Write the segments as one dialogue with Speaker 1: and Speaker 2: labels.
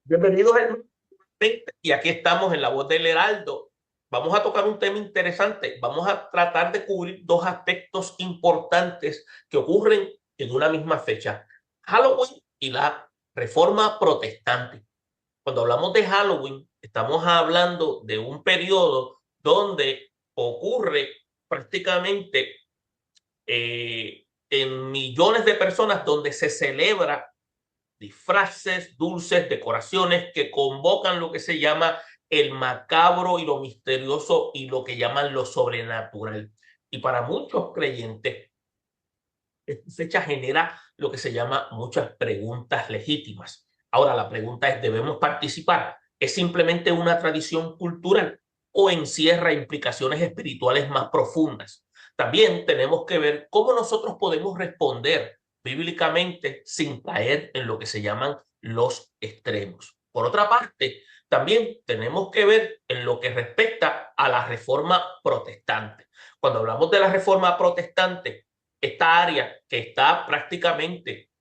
Speaker 1: Bienvenidos hermanos, y aquí estamos en La Voz del Heraldo. Vamos a tocar un tema interesante. Vamos a tratar de cubrir dos aspectos importantes que ocurren en una misma fecha: Halloween y la Reforma Protestante. Cuando hablamos de Halloween, estamos hablando de un periodo donde ocurre prácticamente en millones de personas, donde se celebra disfraces, dulces, decoraciones que convocan lo que se llama el macabro y lo misterioso y lo que llaman lo sobrenatural. Y para muchos creyentes, esta fecha genera lo que se llama muchas preguntas legítimas. Ahora, la pregunta es, ¿debemos participar? ¿Es simplemente una tradición cultural o encierra implicaciones espirituales más profundas? También tenemos que ver cómo nosotros podemos responder bíblicamente sin caer en lo que se llaman los extremos. Por otra parte, también tenemos que ver en lo que respecta a la reforma protestante. Cuando hablamos de la reforma protestante, esta área que está prácticamente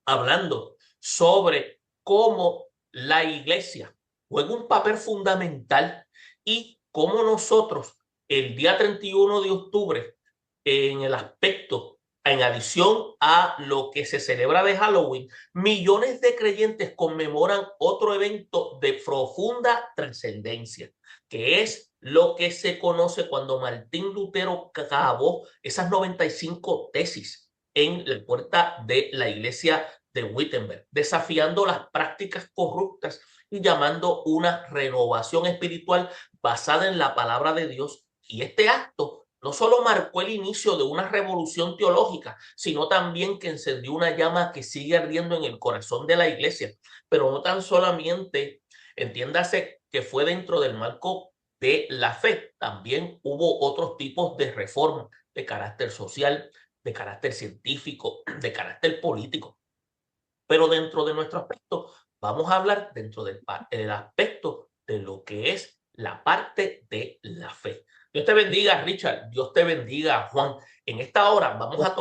Speaker 1: hablando sobre cómo la iglesia juega un papel fundamental y cómo nosotros el día 31 de octubre, en el aspecto, en adición a lo que se celebra de Halloween, millones de creyentes conmemoran otro evento de profunda trascendencia, que es lo que se conoce cuando Martín Lutero acabó esas 95 tesis en la puerta de la iglesia de Wittenberg, desafiando las prácticas corruptas y llamando una renovación espiritual basada en la palabra de Dios. Y este acto no solo marcó el inicio de una revolución teológica, sino también que encendió una llama que sigue ardiendo en el corazón de la iglesia. Pero no tan solamente, entiéndase que fue dentro del marco de la fe, también hubo otros tipos de reformas de carácter social, de carácter científico, de carácter político. Pero dentro de nuestro aspecto, vamos a hablar dentro del aspecto de lo que es la parte de la fe. Dios te bendiga, Richard. Dios te bendiga, Juan. En esta hora vamos a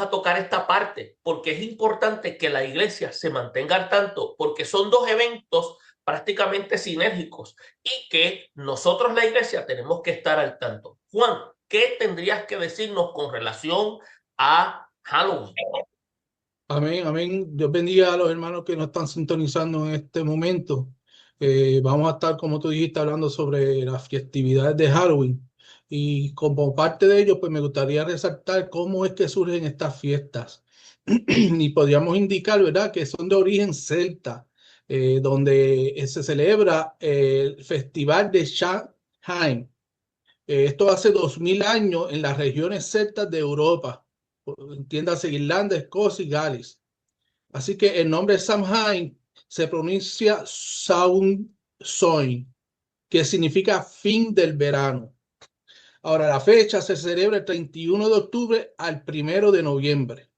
Speaker 1: tocar esta parte porque es importante que la iglesia se mantenga al tanto, porque son dos eventos prácticamente sinérgicos y que nosotros, la iglesia, tenemos que estar al tanto. Juan, ¿qué tendrías que decirnos con relación a Halloween?
Speaker 2: Amén, amén. Dios bendiga a los hermanos que nos están sintonizando en este momento. Vamos a estar, como tú dijiste, hablando sobre las festividades de Halloween. Y como parte de ello, pues me gustaría resaltar cómo es que surgen estas fiestas. Y podríamos indicar, ¿verdad?, que son de origen celta, donde se celebra el Festival de Samhain. Esto hace 2000 años en las regiones celtas de Europa, entiéndase Irlanda, Escocia y Gales. Así que el nombre Samhain se pronuncia Samhain, que significa fin del verano. Ahora, la fecha se celebra el 31 de octubre al 1 de noviembre.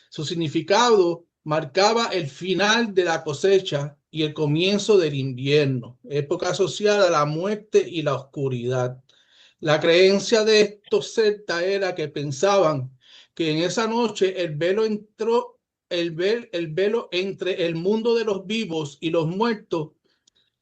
Speaker 2: Su significado marcaba el final de la cosecha y el comienzo del invierno, época asociada a la muerte y la oscuridad. La creencia de estos celtas era que pensaban que en esa noche el velo entre el mundo de los vivos y los muertos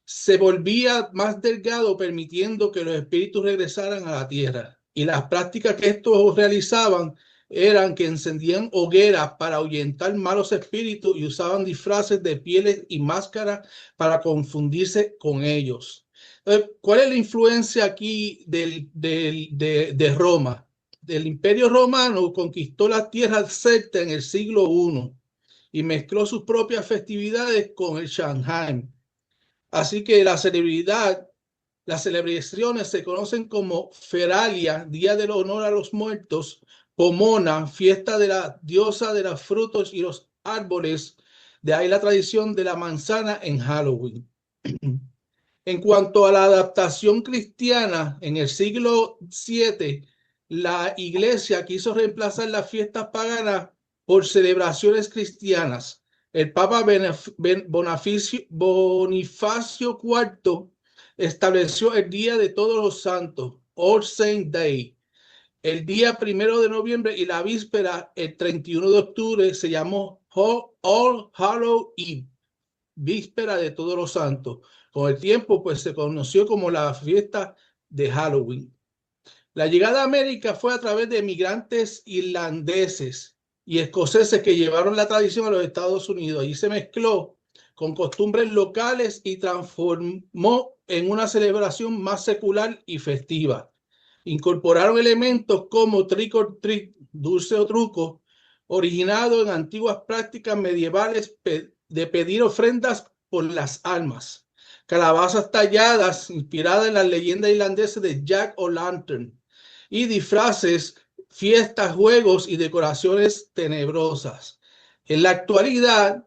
Speaker 2: se volvía más delgado, permitiendo que los espíritus regresaran a la tierra. Y las prácticas que estos realizaban eran que encendían hogueras para ahuyentar malos espíritus y usaban disfraces de pieles y máscaras para confundirse con ellos. ¿Cuál es la influencia aquí de Roma? El Imperio Romano conquistó la tierra celta en el siglo I y mezcló sus propias festividades con el Samhain. Así que las celebraciones se conocen como Feralia, Día del Honor a los Muertos; Pomona, fiesta de la diosa de los frutos y los árboles. De ahí la tradición de la manzana en Halloween. En cuanto a la adaptación cristiana, en el siglo VII, la iglesia quiso reemplazar las fiestas paganas por celebraciones cristianas. El Papa Bonifacio IV estableció el Día de Todos los Santos, All Saints Day. El día 1 de noviembre y la víspera, el 31 de octubre, se llamó All Hallow Eve, víspera de Todos los Santos. Con el tiempo, pues se conoció como la fiesta de Halloween. La llegada a América fue a través de migrantes irlandeses y escoceses que llevaron la tradición a los Estados Unidos. Allí se mezcló con costumbres locales y transformó en una celebración más secular y festiva. Incorporaron elementos como trick or treat, dulce o truco, originado en antiguas prácticas medievales de pedir ofrendas por las almas. Calabazas talladas, inspiradas en las leyendas irlandesas de Jack O'Lantern, y disfraces, fiestas, juegos y decoraciones tenebrosas. En la actualidad,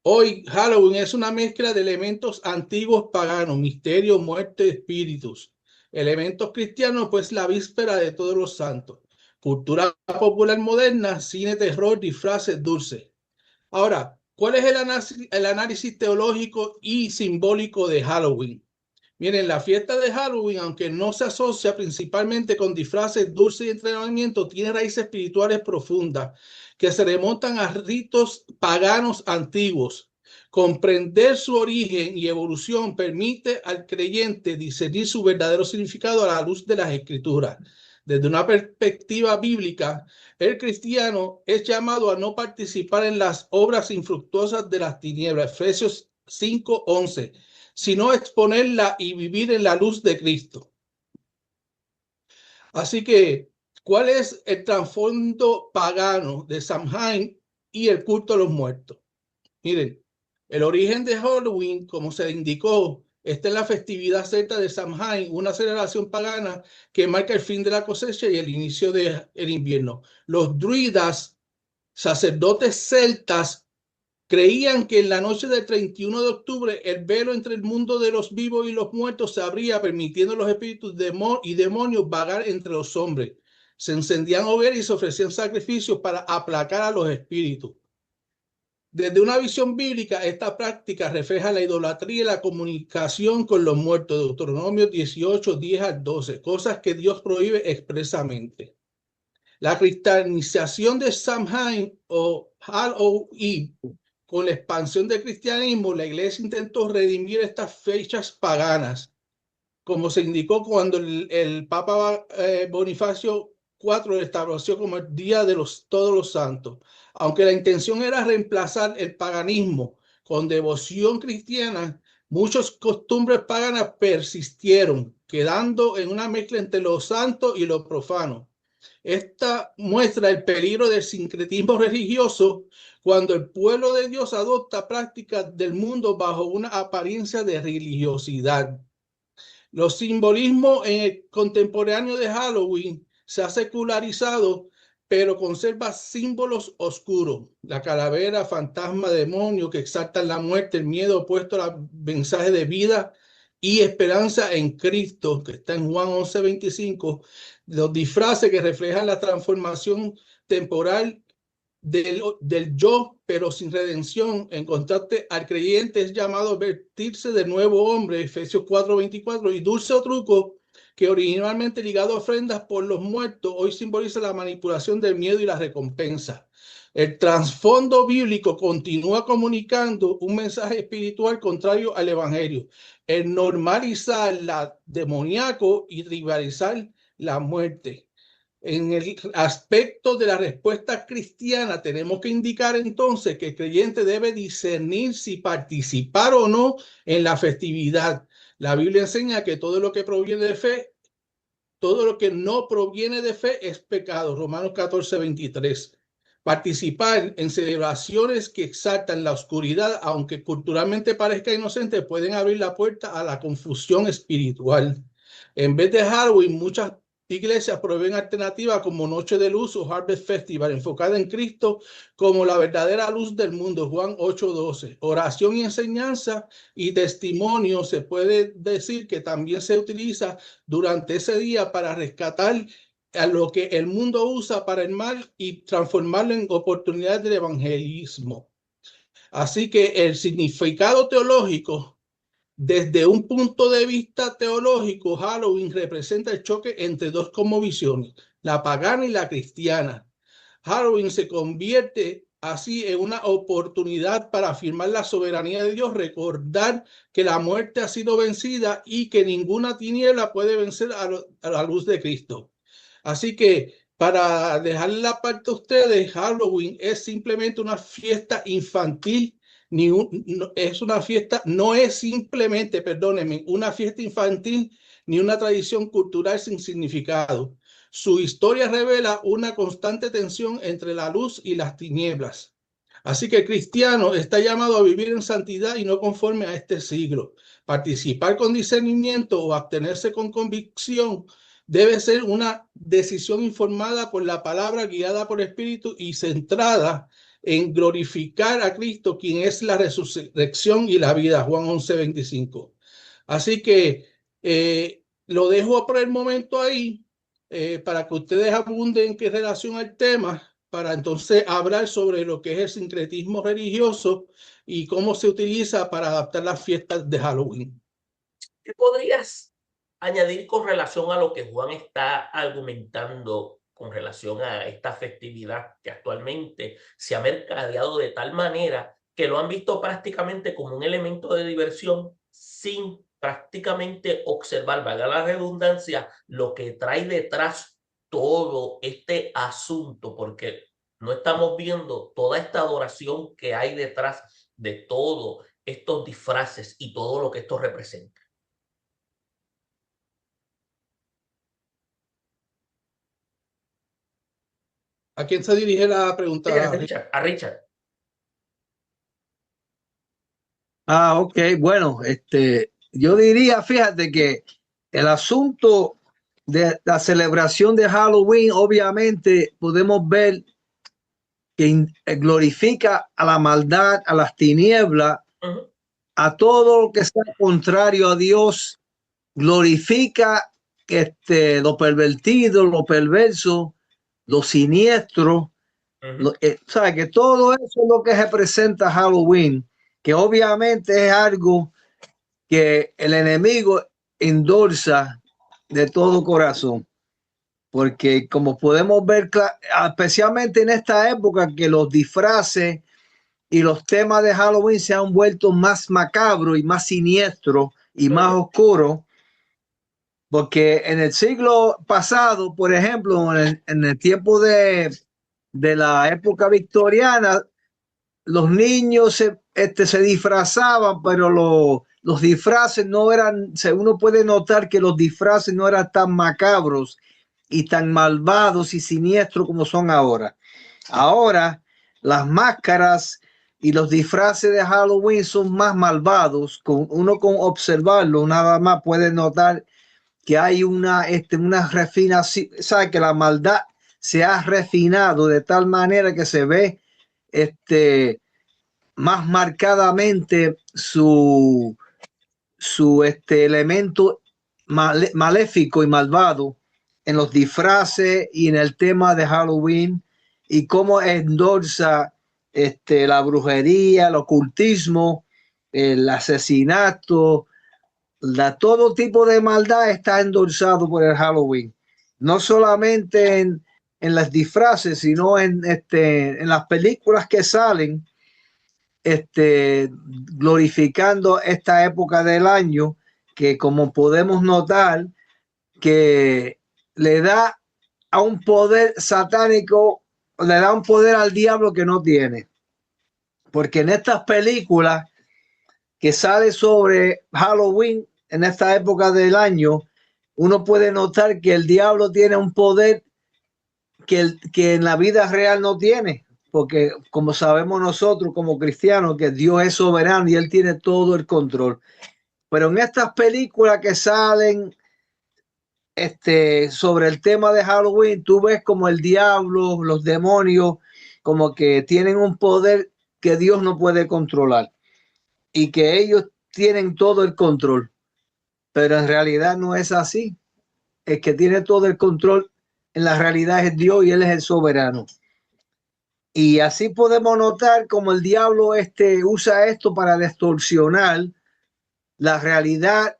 Speaker 2: hoy Halloween es una mezcla de elementos antiguos paganos, misterio, muerte, espíritus. Elementos cristianos, pues la víspera de Todos los Santos. Cultura popular moderna, cine, terror, disfraces, dulces. Ahora, ¿cuál es el análisis teológico y simbólico de Halloween? Miren, la fiesta de Halloween, aunque no se asocia principalmente con disfraces, dulces y entrenamiento, tiene raíces espirituales profundas que se remontan a ritos paganos antiguos. Comprender su origen y evolución permite al creyente discernir su verdadero significado a la luz de las Escrituras. Desde una perspectiva bíblica, el cristiano es llamado a no participar en las obras infructuosas de las tinieblas, Efesios 5:11, sino exponerla y vivir en la luz de Cristo. Así que, ¿cuál es el trasfondo pagano de Samhain y el culto a los muertos? Miren, el origen de Halloween, como se indicó, está en la festividad celta de Samhain, una celebración pagana que marca el fin de la cosecha y el inicio del invierno. Los druidas, sacerdotes celtas, creían que en la noche del 31 de octubre el velo entre el mundo de los vivos y los muertos se abría, permitiendo a los espíritus y demonios vagar entre los hombres. Se encendían hogueras y se ofrecían sacrificios para aplacar a los espíritus. Desde una visión bíblica, esta práctica refleja la idolatría y la comunicación con los muertos, Deuteronomio 18, 10 al 12, cosas que Dios prohíbe expresamente. La cristianización de Samhain o Halloween, con la expansión del cristianismo, la iglesia intentó redimir estas fechas paganas, como se indicó cuando el Papa Bonifacio IV estableció como el Día de Todos los Santos. Aunque la intención era reemplazar el paganismo con devoción cristiana, muchas costumbres paganas persistieron, quedando en una mezcla entre lo santo y lo profano. Esta muestra el peligro del sincretismo religioso cuando el pueblo de Dios adopta prácticas del mundo bajo una apariencia de religiosidad. Los simbolismos en el contemporáneo de Halloween se ha secularizado, pero conserva símbolos oscuros. La calavera, fantasma, demonio que exaltan la muerte, el miedo opuesto al mensaje de vida y esperanza en Cristo, que está en Juan 11:25. Los disfraces que reflejan la transformación temporal del yo, pero sin redención. En contraste al creyente es llamado a vestirse de nuevo hombre, Efesios 4:24, y dulce o truco, que originalmente ligado a ofrendas por los muertos, hoy simboliza la manipulación del miedo y la recompensa. El trasfondo bíblico continúa comunicando un mensaje espiritual contrario al evangelio, el normalizar la demoníaco y rivalizar la muerte. En el aspecto de la respuesta cristiana, tenemos que indicar entonces que el creyente debe discernir si participar o no en la festividad. La Biblia enseña que todo lo que proviene de fe, todo lo que no proviene de fe es pecado. Romanos 14:23. Participar en celebraciones que exaltan la oscuridad, aunque culturalmente parezca inocente, pueden abrir la puerta a la confusión espiritual. En vez de Halloween, muchas iglesias proveen alternativas como Noche de Luz o Harvest Festival, enfocada en Cristo como la verdadera luz del mundo, Juan 8:12. Oración y enseñanza y testimonio se puede decir que también se utiliza durante ese día para rescatar a lo que el mundo usa para el mal y transformarlo en oportunidades de evangelismo. Así que el significado teológico, desde un punto de vista teológico, Halloween representa el choque entre dos cosmovisiones, la pagana y la cristiana. Halloween se convierte así es una oportunidad para afirmar la soberanía de Dios, recordar que la muerte ha sido vencida y que ninguna tiniebla puede vencer a la luz de Cristo. Así que para dejarle la parte a ustedes, Halloween es simplemente una fiesta infantil, no es simplemente, perdónenme, una fiesta infantil ni una tradición cultural sin significado. Su historia revela una constante tensión entre la luz y las tinieblas. Así que el cristiano está llamado a vivir en santidad y no conforme a este siglo. Participar con discernimiento o abstenerse con convicción debe ser una decisión informada por la palabra, guiada por el Espíritu y centrada en glorificar a Cristo, quien es la resurrección y la vida. Juan 11:25. Así que lo dejo por el momento ahí para que ustedes abunden en relación al tema, para entonces hablar sobre lo que es el sincretismo religioso y cómo se utiliza para adaptar las fiestas de Halloween.
Speaker 1: ¿Qué podrías añadir con relación a lo que Juan está argumentando con relación a esta festividad que actualmente se ha mercadeado de tal manera que lo han visto prácticamente como un elemento de diversión sin prácticamente observar, valga la redundancia, lo que trae detrás todo este asunto? Porque no estamos viendo toda esta adoración que hay detrás de todo estos disfraces y todo lo que esto representa.
Speaker 2: ¿A quién se dirige la pregunta?
Speaker 1: Sí, a Richard.
Speaker 3: Ok, bueno, yo diría, fíjate que el asunto de la celebración de Halloween, obviamente podemos ver que glorifica a la maldad, a las tinieblas, a todo lo que sea contrario a Dios, glorifica lo pervertido, lo perverso, lo siniestro. Sabe que todo eso es lo que representa Halloween, que obviamente es algo que el enemigo endorsa de todo corazón, porque como podemos ver, especialmente en esta época, que los disfraces y los temas de Halloween se han vuelto más macabros y más siniestros y más oscuros, porque en el siglo pasado, por ejemplo, en el tiempo de la época victoriana, los niños se disfrazaban, pero los disfraces no eran, uno puede notar que los disfraces no eran tan macabros y tan malvados y siniestros como son ahora. Ahora, las máscaras y los disfraces de Halloween son más malvados. Uno con observarlo nada más puede notar que hay una refinación, sabe que la maldad se ha refinado de tal manera que se ve más marcadamente su elemento maléfico y malvado en los disfraces y en el tema de Halloween, y cómo endorsa la brujería, el ocultismo, el asesinato, todo tipo de maldad está endorsado por el Halloween. No solamente en las disfraces, sino en las películas que salen, glorificando esta época del año, que como podemos notar, que le da a un poder satánico, le da un poder al diablo que no tiene. Porque en estas películas que sale sobre Halloween, en esta época del año, uno puede notar que el diablo tiene un poder que en la vida real no tiene, porque como sabemos nosotros como cristianos que Dios es soberano y él tiene todo el control. Pero en estas películas que salen sobre el tema de Halloween, tú ves como el diablo, los demonios, como que tienen un poder que Dios no puede controlar y que ellos tienen todo el control. Pero en realidad no es así. El que tiene todo el control en la realidad es Dios y él es el soberano. Y así podemos notar como el diablo usa esto para distorsionar la realidad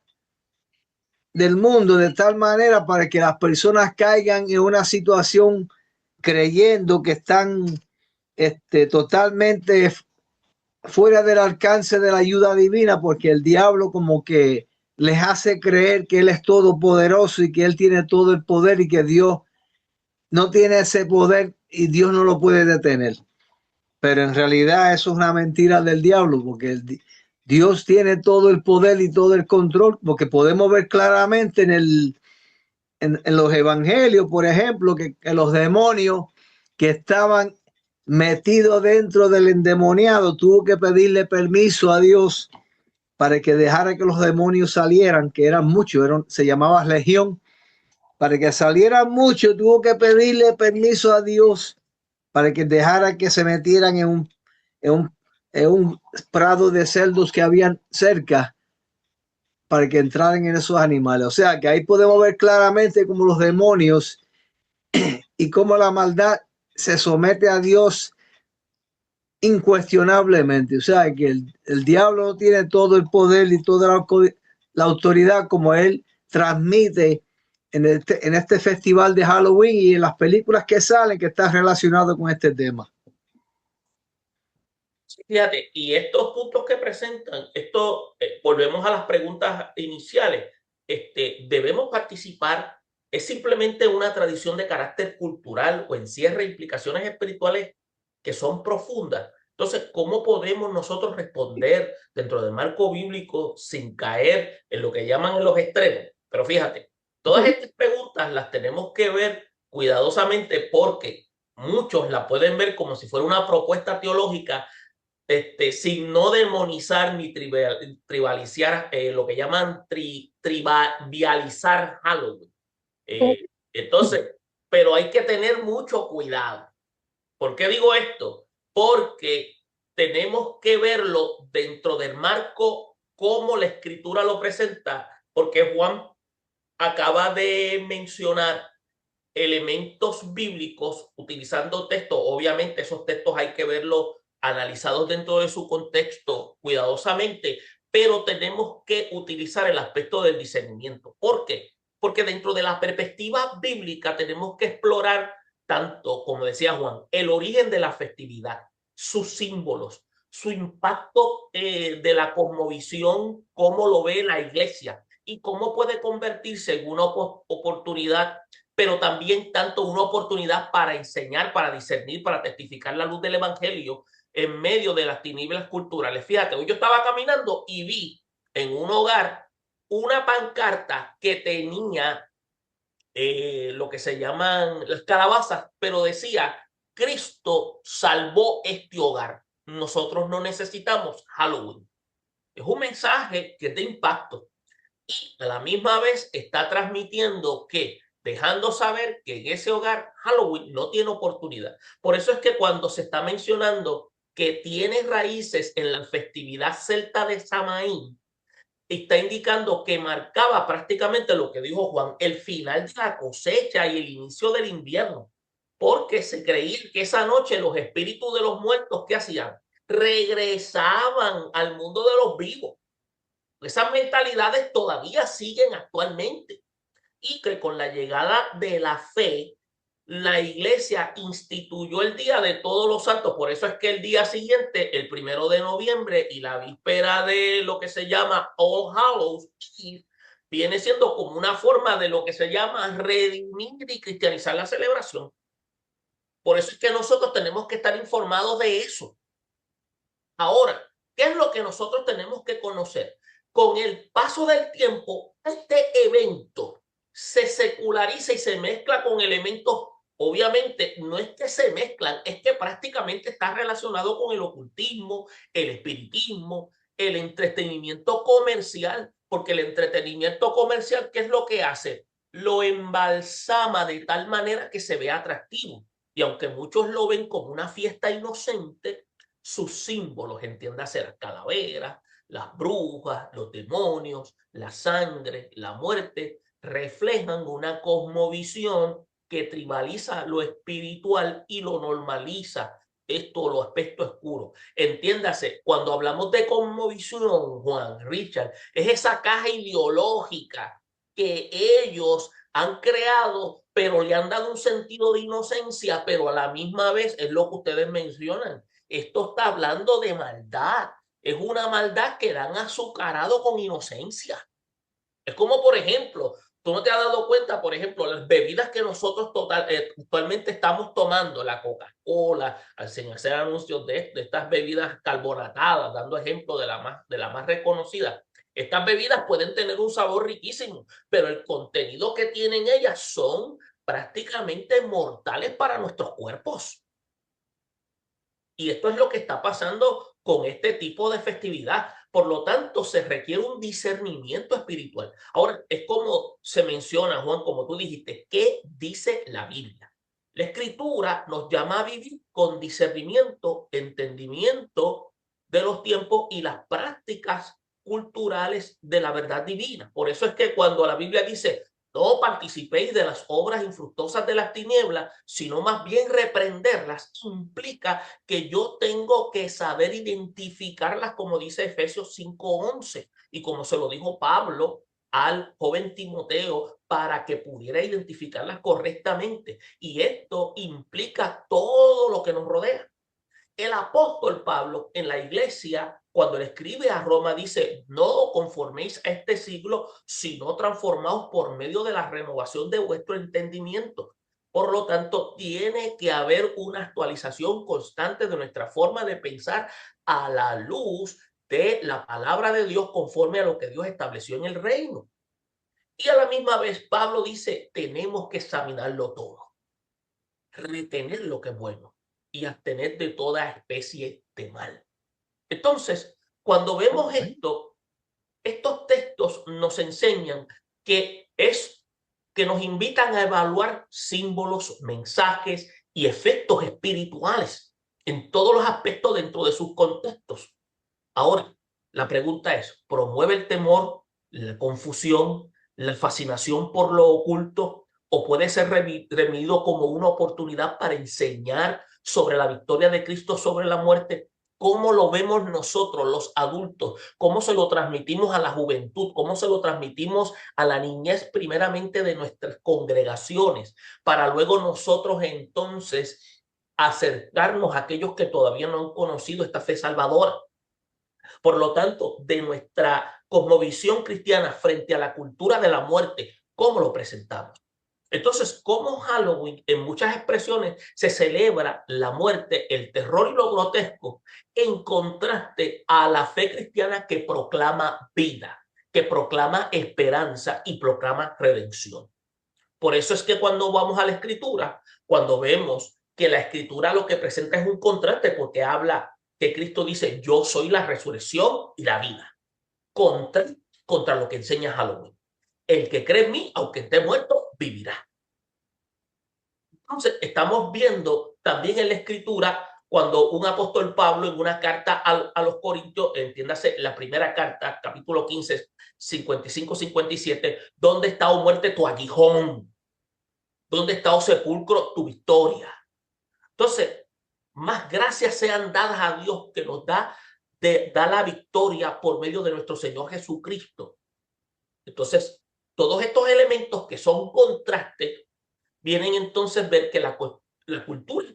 Speaker 3: del mundo de tal manera para que las personas caigan en una situación creyendo que están totalmente fuera del alcance de la ayuda divina, porque el diablo como que les hace creer que él es todopoderoso y que él tiene todo el poder y que Dios no tiene ese poder y Dios no lo puede detener. Pero en realidad eso es una mentira del diablo, porque Dios tiene todo el poder y todo el control, porque podemos ver claramente en los evangelios, por ejemplo, que los demonios que estaban metidos dentro del endemoniado tuvo que pedirle permiso a Dios para que dejara que los demonios salieran, que eran muchos, se llamaba legión. Para que salieran muchos tuvo que pedirle permiso a Dios para que dejara que se metieran en un prado de cerdos que habían cerca, para que entraran en esos animales. O sea que ahí podemos ver claramente cómo los demonios y cómo la maldad se somete a Dios incuestionablemente. O sea que el diablo no tiene todo el poder y toda la autoridad como él transmite en este festival de Halloween y en las películas que salen que están relacionadas con este tema.
Speaker 1: Fíjate, y estos puntos que presentan, volvemos a las preguntas iniciales. ¿Debemos participar? ¿Es simplemente una tradición de carácter cultural o encierra implicaciones espirituales que son profundas? Entonces, ¿cómo podemos nosotros responder dentro del marco bíblico sin caer en lo que llaman los extremos? Pero fíjate, todas estas preguntas las tenemos que ver cuidadosamente porque muchos la pueden ver como si fuera una propuesta teológica, sin no demonizar ni tribalizar, lo que llaman trivializar Halloween. Entonces, pero hay que tener mucho cuidado. ¿Por qué digo esto? Porque tenemos que verlo dentro del marco como la escritura lo presenta, porque Juan acaba de mencionar elementos bíblicos utilizando textos. Obviamente esos textos hay que verlos analizados dentro de su contexto cuidadosamente, pero tenemos que utilizar el aspecto del discernimiento. ¿Por qué? Porque dentro de la perspectiva bíblica tenemos que explorar tanto, como decía Juan, el origen de la festividad, sus símbolos, su impacto de la cosmovisión, cómo lo ve la iglesia y cómo puede convertirse en una oportunidad, pero también tanto una oportunidad para enseñar, para discernir, para testificar la luz del evangelio en medio de las tinieblas culturales. Fíjate, hoy yo estaba caminando y vi en un hogar una pancarta que tenía lo que se llaman las calabazas, pero decía: Cristo salvó este hogar. Nosotros no necesitamos Halloween. Es un mensaje que es de impacto y a la misma vez está transmitiendo que, dejando saber que en ese hogar Halloween no tiene oportunidad. Por eso es que cuando se está mencionando que tiene raíces en la festividad celta de Samaín, está indicando que marcaba prácticamente lo que dijo Juan, el final de la cosecha y el inicio del invierno, porque se creía que esa noche los espíritus de los muertos, ¿qué hacían? Regresaban al mundo de los vivos. Esas mentalidades todavía siguen actualmente y que con la llegada de la fe, la iglesia instituyó el Día de Todos los Santos. Por eso es que el día siguiente, el 1 de noviembre y la víspera de lo que se llama All Hallows Eve, viene siendo como una forma de lo que se llama redimir y cristianizar la celebración. Por eso es que nosotros tenemos que estar informados de eso. Ahora, ¿qué es lo que nosotros tenemos que conocer? Con el paso del tiempo, este evento se seculariza y se mezcla con elementos. Obviamente, no es que se mezclan, es que prácticamente está relacionado con el ocultismo, el espiritismo, el entretenimiento comercial, porque el entretenimiento comercial, ¿qué es lo que hace? Lo embalsama de tal manera que se vea atractivo. Y aunque muchos lo ven como una fiesta inocente, sus símbolos, entiéndase, las calaveras, las brujas, los demonios, la sangre, la muerte, reflejan una cosmovisión que tribaliza lo espiritual y lo normaliza los aspectos oscuros. Entiéndase, cuando hablamos de cosmovisión, Juan, Richard, es esa caja ideológica que ellos han creado pero le han dado un sentido de inocencia, pero a la misma vez es lo que ustedes mencionan. Esto está hablando de maldad. Es una maldad que dan azucarado con inocencia. Es como, por ejemplo, tú no te has dado cuenta, por ejemplo, las bebidas que nosotros actualmente estamos tomando, la Coca-Cola, al hacer anuncios de estas bebidas carbonatadas, dando ejemplo de la más reconocida. Estas bebidas pueden tener un sabor riquísimo, pero el contenido que tienen ellas son prácticamente mortales para nuestros cuerpos. Y esto es lo que está pasando con este tipo de festividad. Por lo tanto, se requiere un discernimiento espiritual. Ahora, es como se menciona, Juan, como tú dijiste, ¿qué dice la Biblia? La Escritura nos llama a vivir con discernimiento, entendimiento de los tiempos y las prácticas culturales de la verdad divina. Por eso es que cuando la Biblia dice, no participéis de las obras infructuosas de las tinieblas, sino más bien reprenderlas, implica que yo tengo que saber identificarlas, como dice Efesios 5:11, y como se lo dijo Pablo al joven Timoteo, para que pudiera identificarlas correctamente. Y esto implica todo lo que nos rodea. El apóstol Pablo en la iglesia, cuando le escribe a Roma, dice, no conforméis a este siglo, sino transformaos por medio de la renovación de vuestro entendimiento. Por lo tanto, tiene que haber una actualización constante de nuestra forma de pensar a la luz de la palabra de Dios conforme a lo que Dios estableció en el reino. Y a la misma vez, Pablo dice, tenemos que examinarlo todo, retener lo que es bueno y abstener de toda especie de mal. Entonces, cuando vemos esto, estos textos nos enseñan que nos invitan a evaluar símbolos, mensajes y efectos espirituales en todos los aspectos dentro de sus contextos. Ahora, la pregunta es, ¿promueve el temor, la confusión, la fascinación por lo oculto, o puede ser remitido como una oportunidad para enseñar sobre la victoria de Cristo sobre la muerte? ¿Cómo lo vemos nosotros, los adultos? ¿Cómo se lo transmitimos a la juventud? ¿Cómo se lo transmitimos a la niñez primeramente de nuestras congregaciones? Para luego nosotros entonces acercarnos a aquellos que todavía no han conocido esta fe salvadora. Por lo tanto, de nuestra cosmovisión cristiana frente a la cultura de la muerte, ¿cómo lo presentamos? Entonces, como Halloween, en muchas expresiones, se celebra la muerte, el terror y lo grotesco, en contraste a la fe cristiana que proclama vida, que proclama esperanza y proclama redención. Por eso es que cuando vamos a la Escritura, cuando vemos que la Escritura lo que presenta es un contraste, porque habla que Cristo dice, yo soy la resurrección y la vida, contra lo que enseña Halloween. El que cree en mí, aunque esté muerto, vivirá. Entonces, estamos viendo también en la Escritura cuando un apóstol Pablo en una carta a los Corintios, entiéndase la primera carta, capítulo 15, 55-57, ¿dónde está, oh muerte, tu aguijón? ¿Dónde está, oh sepulcro, tu victoria? Entonces, más gracias sean dadas a Dios que nos da la victoria por medio de nuestro Señor Jesucristo. Entonces, todos estos elementos que son contrastes vienen entonces a ver que la cultura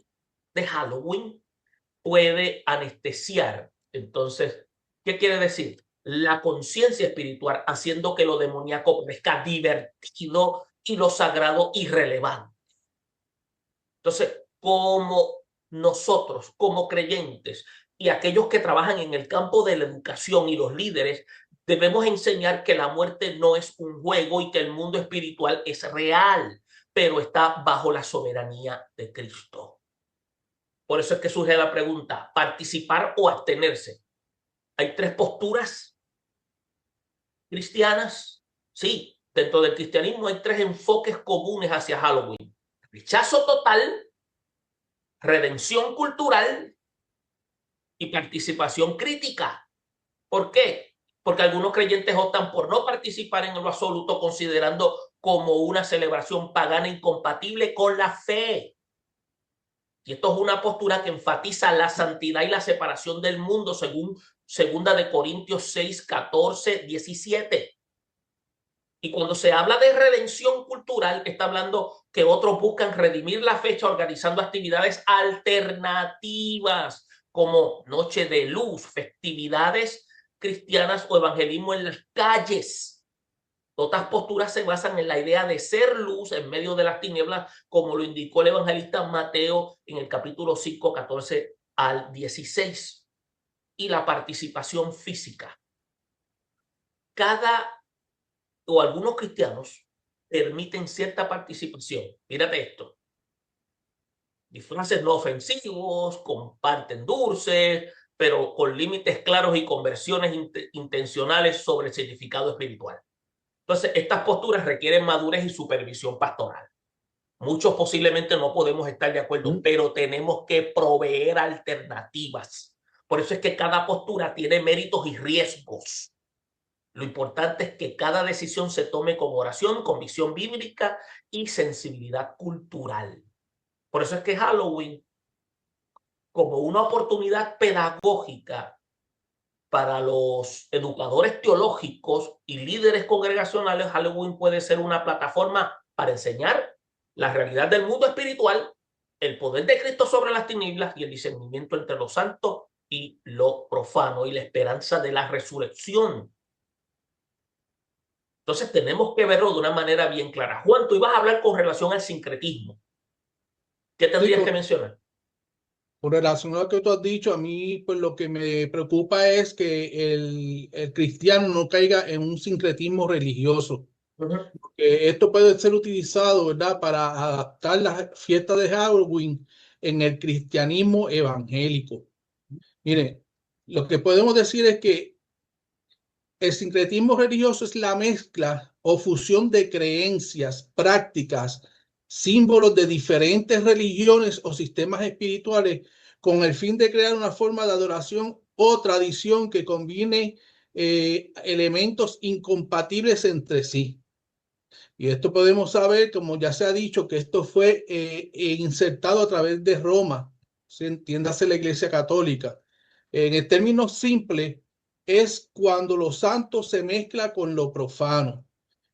Speaker 1: de Halloween puede anestesiar. Entonces, ¿qué quiere decir? La conciencia espiritual, haciendo que lo demoníaco parezca divertido y lo sagrado irrelevante. Entonces, como nosotros, como creyentes y aquellos que trabajan en el campo de la educación y los líderes, debemos enseñar que la muerte no es un juego y que el mundo espiritual es real, pero está bajo la soberanía de Cristo. Por eso es que surge la pregunta, ¿participar o abstenerse? Hay tres posturas cristianas. Sí, dentro del cristianismo hay tres enfoques comunes hacia Halloween. Rechazo total, redención cultural y participación crítica. ¿Por qué? Porque algunos creyentes optan por no participar en lo absoluto, considerando como una celebración pagana incompatible con la fe. Y esto es una postura que enfatiza la santidad y la separación del mundo, según 2 Corintios 6, 14, 17. Y cuando se habla de redención cultural, está hablando que otros buscan redimir la fecha organizando actividades alternativas como Noche de Luz, festividades cristianas o evangelismo en las calles. Otras posturas se basan en la idea de ser luz en medio de las tinieblas, como lo indicó el evangelista Mateo en el capítulo 5, 14 al 16. Y la participación física. Algunos cristianos permiten cierta participación. Mírate esto. Disfraces no ofensivos, comparten dulces, pero con límites claros y conversiones intencionales sobre el significado espiritual. Entonces, estas posturas requieren madurez y supervisión pastoral. Muchos posiblemente no podemos estar de acuerdo, pero tenemos que proveer alternativas. Por eso es que cada postura tiene méritos y riesgos. Lo importante es que cada decisión se tome con oración, con visión bíblica y sensibilidad cultural. Por eso es que Halloween, como una oportunidad pedagógica para los educadores teológicos y líderes congregacionales, Halloween puede ser una plataforma para enseñar la realidad del mundo espiritual, el poder de Cristo sobre las tinieblas y el discernimiento entre lo santo y lo profano y la esperanza de la resurrección. Entonces tenemos que verlo de una manera bien clara. Juan, tú ibas a hablar con relación al sincretismo. ¿Qué tendrías que mencionar?
Speaker 2: Con relación a lo que tú has dicho, a mí pues lo que me preocupa es que el cristiano no caiga en un sincretismo religioso. Esto puede ser utilizado, ¿verdad?, para adaptar la fiesta de Halloween en el cristianismo evangélico. Mire, lo que podemos decir es que el sincretismo religioso es la mezcla o fusión de creencias, prácticas, símbolos de diferentes religiones o sistemas espirituales con el fin de crear una forma de adoración o tradición que combine elementos incompatibles entre sí. Y esto podemos saber, como ya se ha dicho, que esto fue insertado a través de Roma, entiéndase la Iglesia Católica. En el término simple, es cuando lo santo se mezcla con lo profano,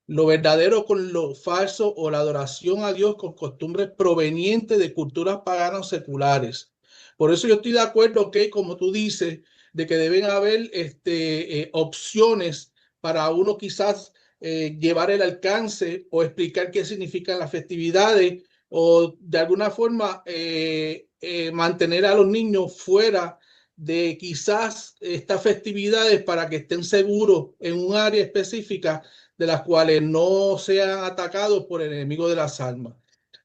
Speaker 2: lo verdadero con lo falso o la adoración a Dios con costumbres provenientes de culturas paganas seculares. Por eso yo estoy de acuerdo que, como tú dices, de que deben haber opciones para uno quizás llevar el alcance o explicar qué significan las festividades o de alguna forma mantener a los niños fuera de quizás estas festividades para que estén seguros en un área específica de las cuales no sean atacados por el enemigo de las almas.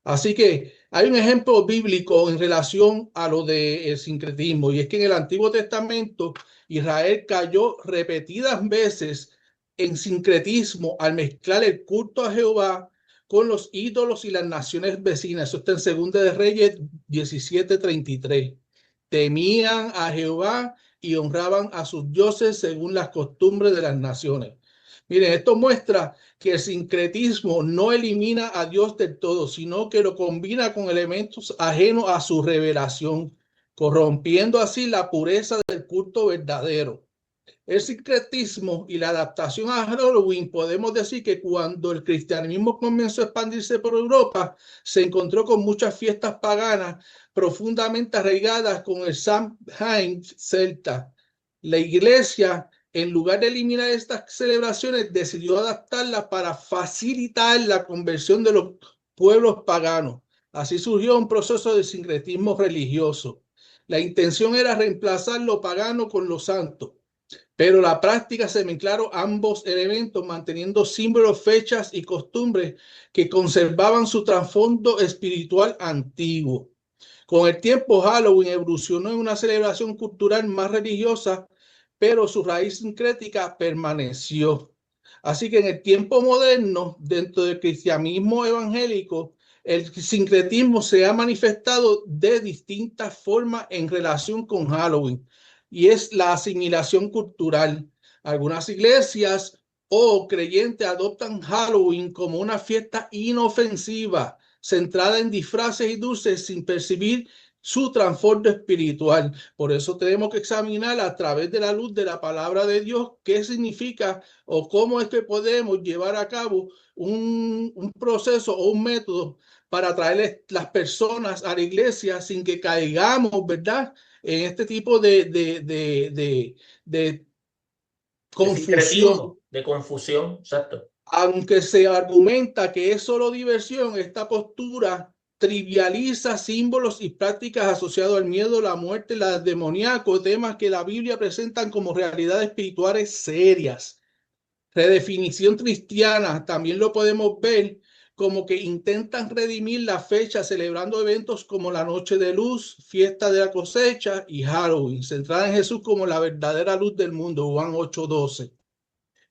Speaker 2: Así que hay un ejemplo bíblico en relación a lo del sincretismo, y es que en el Antiguo Testamento Israel cayó repetidas veces en sincretismo al mezclar el culto a Jehová con los ídolos y las naciones vecinas. Eso está en Segunda de Reyes 17:33. Temían a Jehová y honraban a sus dioses según las costumbres de las naciones. Miren, esto muestra que el sincretismo no elimina a Dios del todo, sino que lo combina con elementos ajenos a su revelación, corrompiendo así la pureza del culto verdadero. El sincretismo y la adaptación a Halloween, podemos decir que cuando el cristianismo comenzó a expandirse por Europa, se encontró con muchas fiestas paganas profundamente arraigadas con el Samhain celta. La iglesia, en lugar de eliminar estas celebraciones, decidió adaptarlas para facilitar la conversión de los pueblos paganos. Así surgió un proceso de sincretismo religioso. La intención era reemplazar lo pagano con lo santo, pero la práctica se mezclaron ambos elementos, manteniendo símbolos, fechas y costumbres que conservaban su trasfondo espiritual antiguo. Con el tiempo, Halloween evolucionó en una celebración cultural más religiosa, pero su raíz sincrética permaneció. Así que en el tiempo moderno, dentro del cristianismo evangélico, el sincretismo se ha manifestado de distintas formas en relación con Halloween, y es la asimilación cultural. Algunas iglesias o creyentes adoptan Halloween como una fiesta inofensiva, centrada en disfraces y dulces, sin percibir su trasfondo espiritual. Por eso tenemos que examinar a través de la luz de la palabra de Dios qué significa o cómo es que podemos llevar a cabo un proceso o un método para traer las personas a la iglesia sin que caigamos, ¿verdad?, en este tipo de confusión.
Speaker 1: De confusión, exacto.
Speaker 2: Aunque se argumenta que es solo diversión, esta postura trivializa símbolos y prácticas asociados al miedo, la muerte, el demoníaco, temas que la Biblia presentan como realidades espirituales serias. Redefinición cristiana, también lo podemos ver como que intentan redimir la fecha celebrando eventos como la Noche de Luz, Fiesta de la Cosecha y Halloween, centrada en Jesús como la verdadera luz del mundo, Juan 8:12.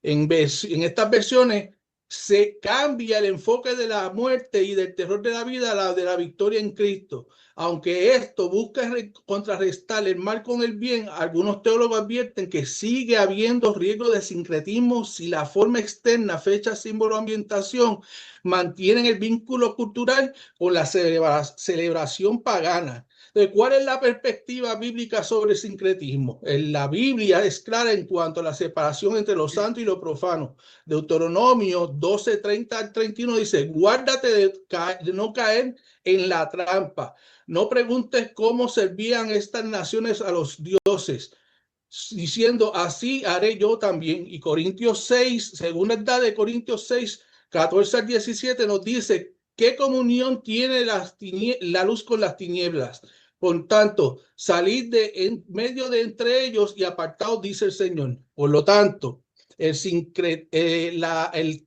Speaker 2: En estas versiones se cambia el enfoque de la muerte y del terror de la vida a la de la victoria en Cristo. Aunque esto busca contrarrestar el mal con el bien, algunos teólogos advierten que sigue habiendo riesgo de sincretismo si la forma externa, fecha, símbolo, ambientación, mantienen el vínculo cultural con la celebración pagana. Entonces, ¿cuál es la perspectiva bíblica sobre el sincretismo? La Biblia es clara en cuanto a la separación entre lo santo y lo profano. Deuteronomio 12:30-31 dice: guárdate de no caer en la trampa. No preguntes cómo servían estas naciones a los dioses, diciendo: así haré yo también. Y Corintios 6, segunda de Corintios 6, 14-17 nos dice: ¿qué comunión tiene la luz con las tinieblas? Por tanto, salid de en medio de entre ellos y apartaos, dice el Señor. Por lo tanto, el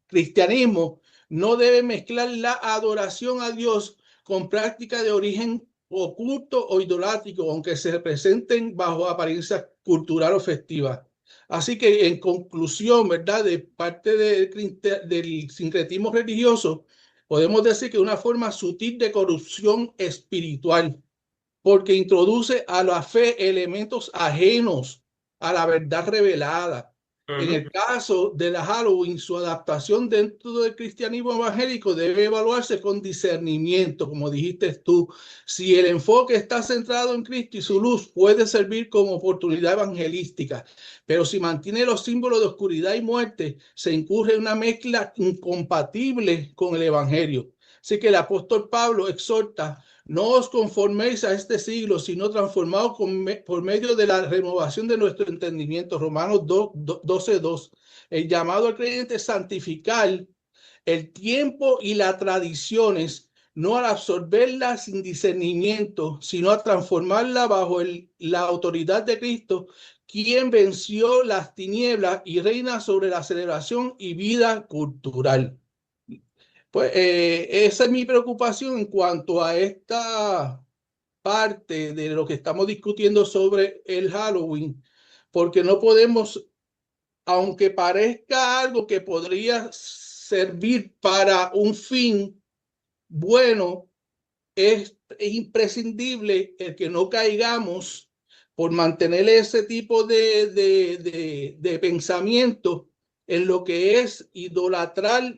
Speaker 2: cristianismo no debe mezclar la adoración a Dios con prácticas de origen oculto o idolátrico, aunque se representen bajo apariencia cultural o festiva. Así que, en conclusión, ¿verdad?, de parte del sincretismo religioso, podemos decir que es una forma sutil de corrupción espiritual, porque introduce a la fe elementos ajenos a la verdad revelada. En el caso de la Halloween, su adaptación dentro del cristianismo evangélico debe evaluarse con discernimiento, como dijiste tú. Si el enfoque está centrado en Cristo y su luz, puede servir como oportunidad evangelística, pero si mantiene los símbolos de oscuridad y muerte, se incurre en una mezcla incompatible con el evangelio. Así que el apóstol Pablo exhorta: no os conforméis a este siglo, sino transformados por medio de la renovación de nuestro entendimiento. Romanos 12:2. El llamado al creyente es santificar el tiempo y las tradiciones, no al absorberla sin discernimiento, sino a transformarla bajo la autoridad de Cristo, quien venció las tinieblas y reina sobre la celebración y vida cultural. Pues esa es mi preocupación en cuanto a esta parte de lo que estamos discutiendo sobre el Halloween, porque no podemos, aunque parezca algo que podría servir para un fin bueno, es imprescindible el que no caigamos por mantener ese tipo de pensamiento en lo que es idolatrar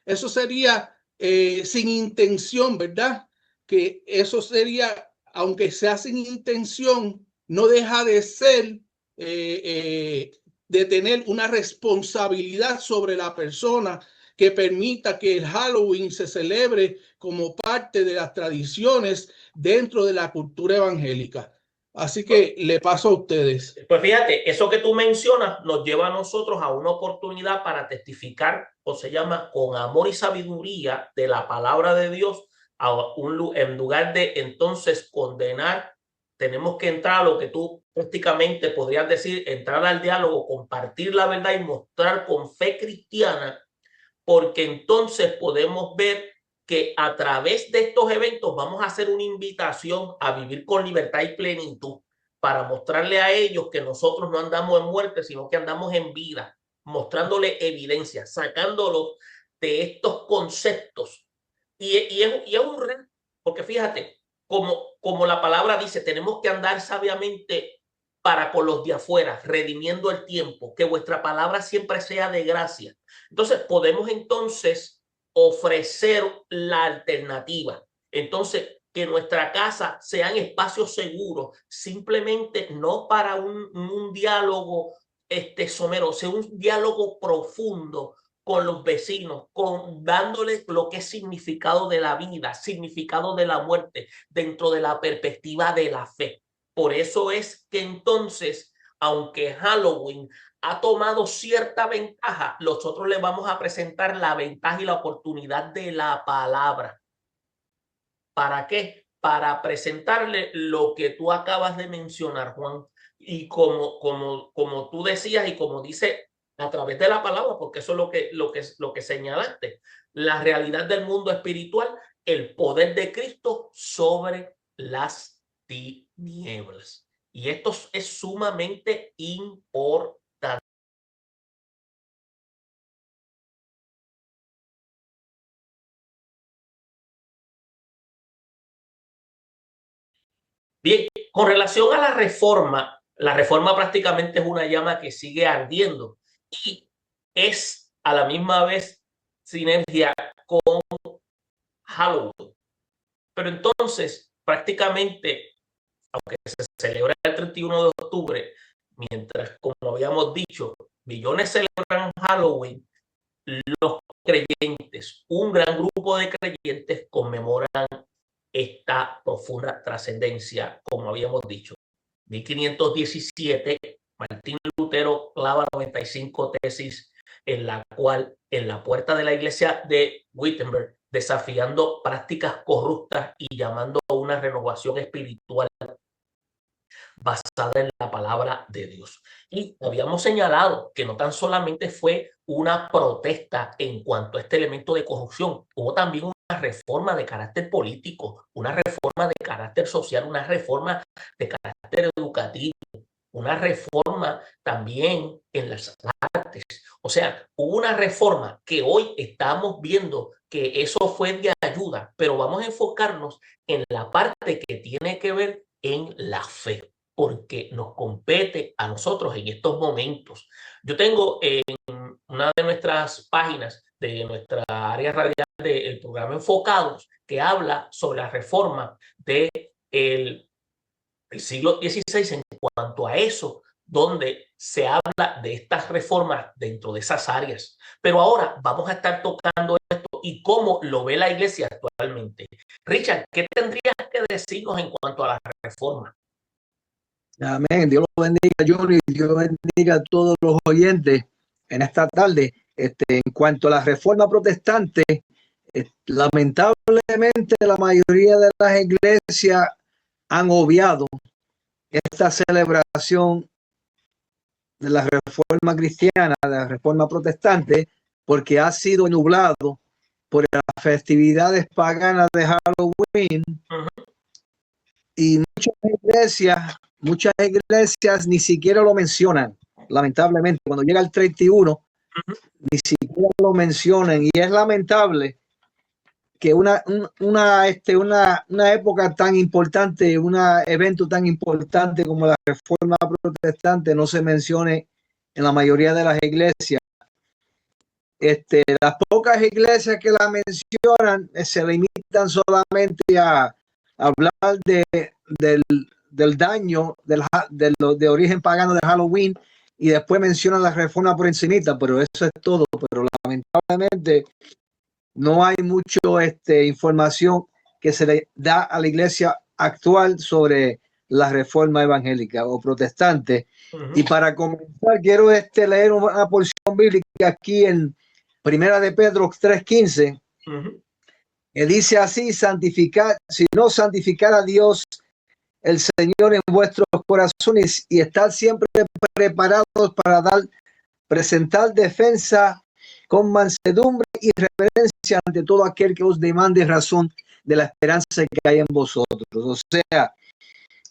Speaker 2: eso sería sin intención, ¿verdad? Que eso sería, aunque sea sin intención, no deja de ser, de tener una responsabilidad sobre la persona que permita que el Halloween se celebre como parte de las tradiciones dentro de la cultura evangélica. Así que le paso a ustedes.
Speaker 1: Pues fíjate, eso que tú mencionas nos lleva a nosotros a una oportunidad para testificar, o se llama, con amor y sabiduría de la palabra de Dios, en lugar de entonces condenar. Tenemos que entrar a lo que tú prácticamente podrías decir, entrar al diálogo, compartir la verdad y mostrar con fe cristiana, porque entonces podemos ver que a través de estos eventos vamos a hacer una invitación a vivir con libertad y plenitud, para mostrarle a ellos que nosotros no andamos en muerte, sino que andamos en vida, mostrándole evidencia, sacándolos de estos conceptos. Y es un reto, porque fíjate, como la palabra dice, tenemos que andar sabiamente para con los de afuera, redimiendo el tiempo, que vuestra palabra siempre sea de gracia. Entonces podemos entonces ofrecer la alternativa. Entonces que nuestra casa sean espacios seguros, simplemente no para un diálogo somero, sea un diálogo profundo con los vecinos, dándoles lo que es significado de la vida, significado de la muerte, dentro de la perspectiva de la fe. Por eso es que entonces, aunque Halloween ha tomado cierta ventaja, nosotros le vamos a presentar la ventaja y la oportunidad de la palabra. ¿Para qué? Para presentarle lo que tú acabas de mencionar, Juan, y como tú decías y como dice a través de la palabra, porque eso es lo que señalaste, la realidad del mundo espiritual, el poder de Cristo sobre las tinieblas. Y esto es sumamente importante. Bien, con relación a la reforma prácticamente es una llama que sigue ardiendo y es a la misma vez sinergia con Halloween. Pero entonces, prácticamente, aunque se celebra el 31 de octubre, mientras, como habíamos dicho, millones celebran Halloween, los creyentes, un gran grupo de creyentes conmemoran esta profunda trascendencia, como habíamos dicho. 1517, Martín Lutero clava 95 tesis en la cual, en la puerta de la iglesia de Wittenberg, desafiando prácticas corruptas y llamando a una renovación espiritual basada en la palabra de Dios. Y habíamos señalado que no tan solamente fue una protesta en cuanto a este elemento de corrupción, hubo también una reforma de carácter político, una reforma de carácter social, una reforma de carácter educativo, una reforma también en las artes. O sea, hubo una reforma que hoy estamos viendo que eso fue de ayuda, pero vamos a enfocarnos en la parte que tiene que ver en la fe, porque nos compete a nosotros en estos momentos. Yo tengo en una de nuestras páginas de nuestra área radial del programa Enfocados, que habla sobre la reforma del siglo XVI en cuanto a eso, donde se habla de estas reformas dentro de esas áreas. Pero ahora vamos a estar tocando esto y cómo lo ve la iglesia actualmente. Richard, ¿qué tendrías que decirnos en cuanto a la reforma?
Speaker 3: Amén. Dios lo bendiga, Johnny. Dios bendiga a todos los oyentes en esta tarde. En cuanto a la reforma protestante, lamentablemente la mayoría de las iglesias han obviado esta celebración de la reforma cristiana, de la reforma protestante, porque ha sido nublado por las festividades paganas de Halloween. Y muchas iglesias ni siquiera lo mencionan. Lamentablemente, cuando llega el 31, ni siquiera lo mencionan. Y es lamentable que una época tan importante, un evento tan importante como la reforma protestante no se mencione en la mayoría de las iglesias. Las pocas iglesias que la mencionan se limitan solamente a hablar del daño de origen pagano de Halloween y después mencionan la reforma por encimita, pero eso es todo. Pero lamentablemente no hay mucha información que se le da a la iglesia actual sobre la reforma evangélica o protestante. Y para comenzar, quiero leer una porción bíblica aquí en Primera de Pedro 3:15, que dice así: si no santificar a Dios el Señor en vuestros corazones y estar siempre preparados para presentar defensa con mansedumbre y reverencia ante todo aquel que os demande razón de la esperanza que hay en vosotros. O sea,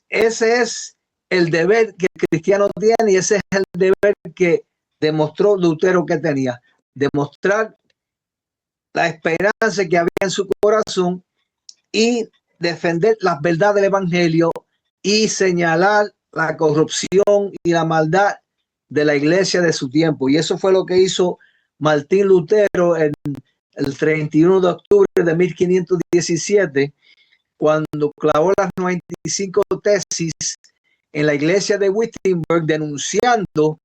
Speaker 3: ese es el deber que el cristiano tiene y ese es el deber que demostró Lutero que tenía, demostrar la esperanza que había en su corazón y defender las verdades del evangelio y señalar la corrupción y la maldad de la iglesia de su tiempo. Y eso fue lo que hizo Martín Lutero en el 31 de octubre de 1517, cuando clavó las 95 tesis en la iglesia de Wittenberg, denunciando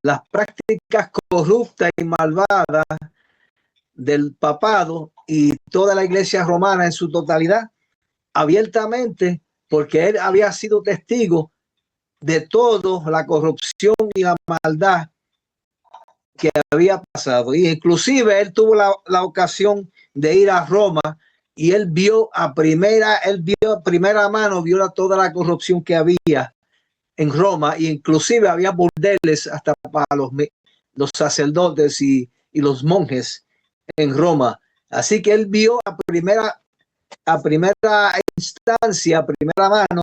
Speaker 3: las prácticas corruptas y malvadas del papado y toda la iglesia romana en su totalidad, abiertamente, porque él había sido testigo de toda la corrupción y la maldad que había pasado. Y inclusive él tuvo la ocasión de ir a Roma y él vio a primera mano, vio toda la corrupción que había en Roma, e inclusive había burdeles hasta para los sacerdotes y los monjes en Roma. Así que él vio a primera instancia, a primera mano,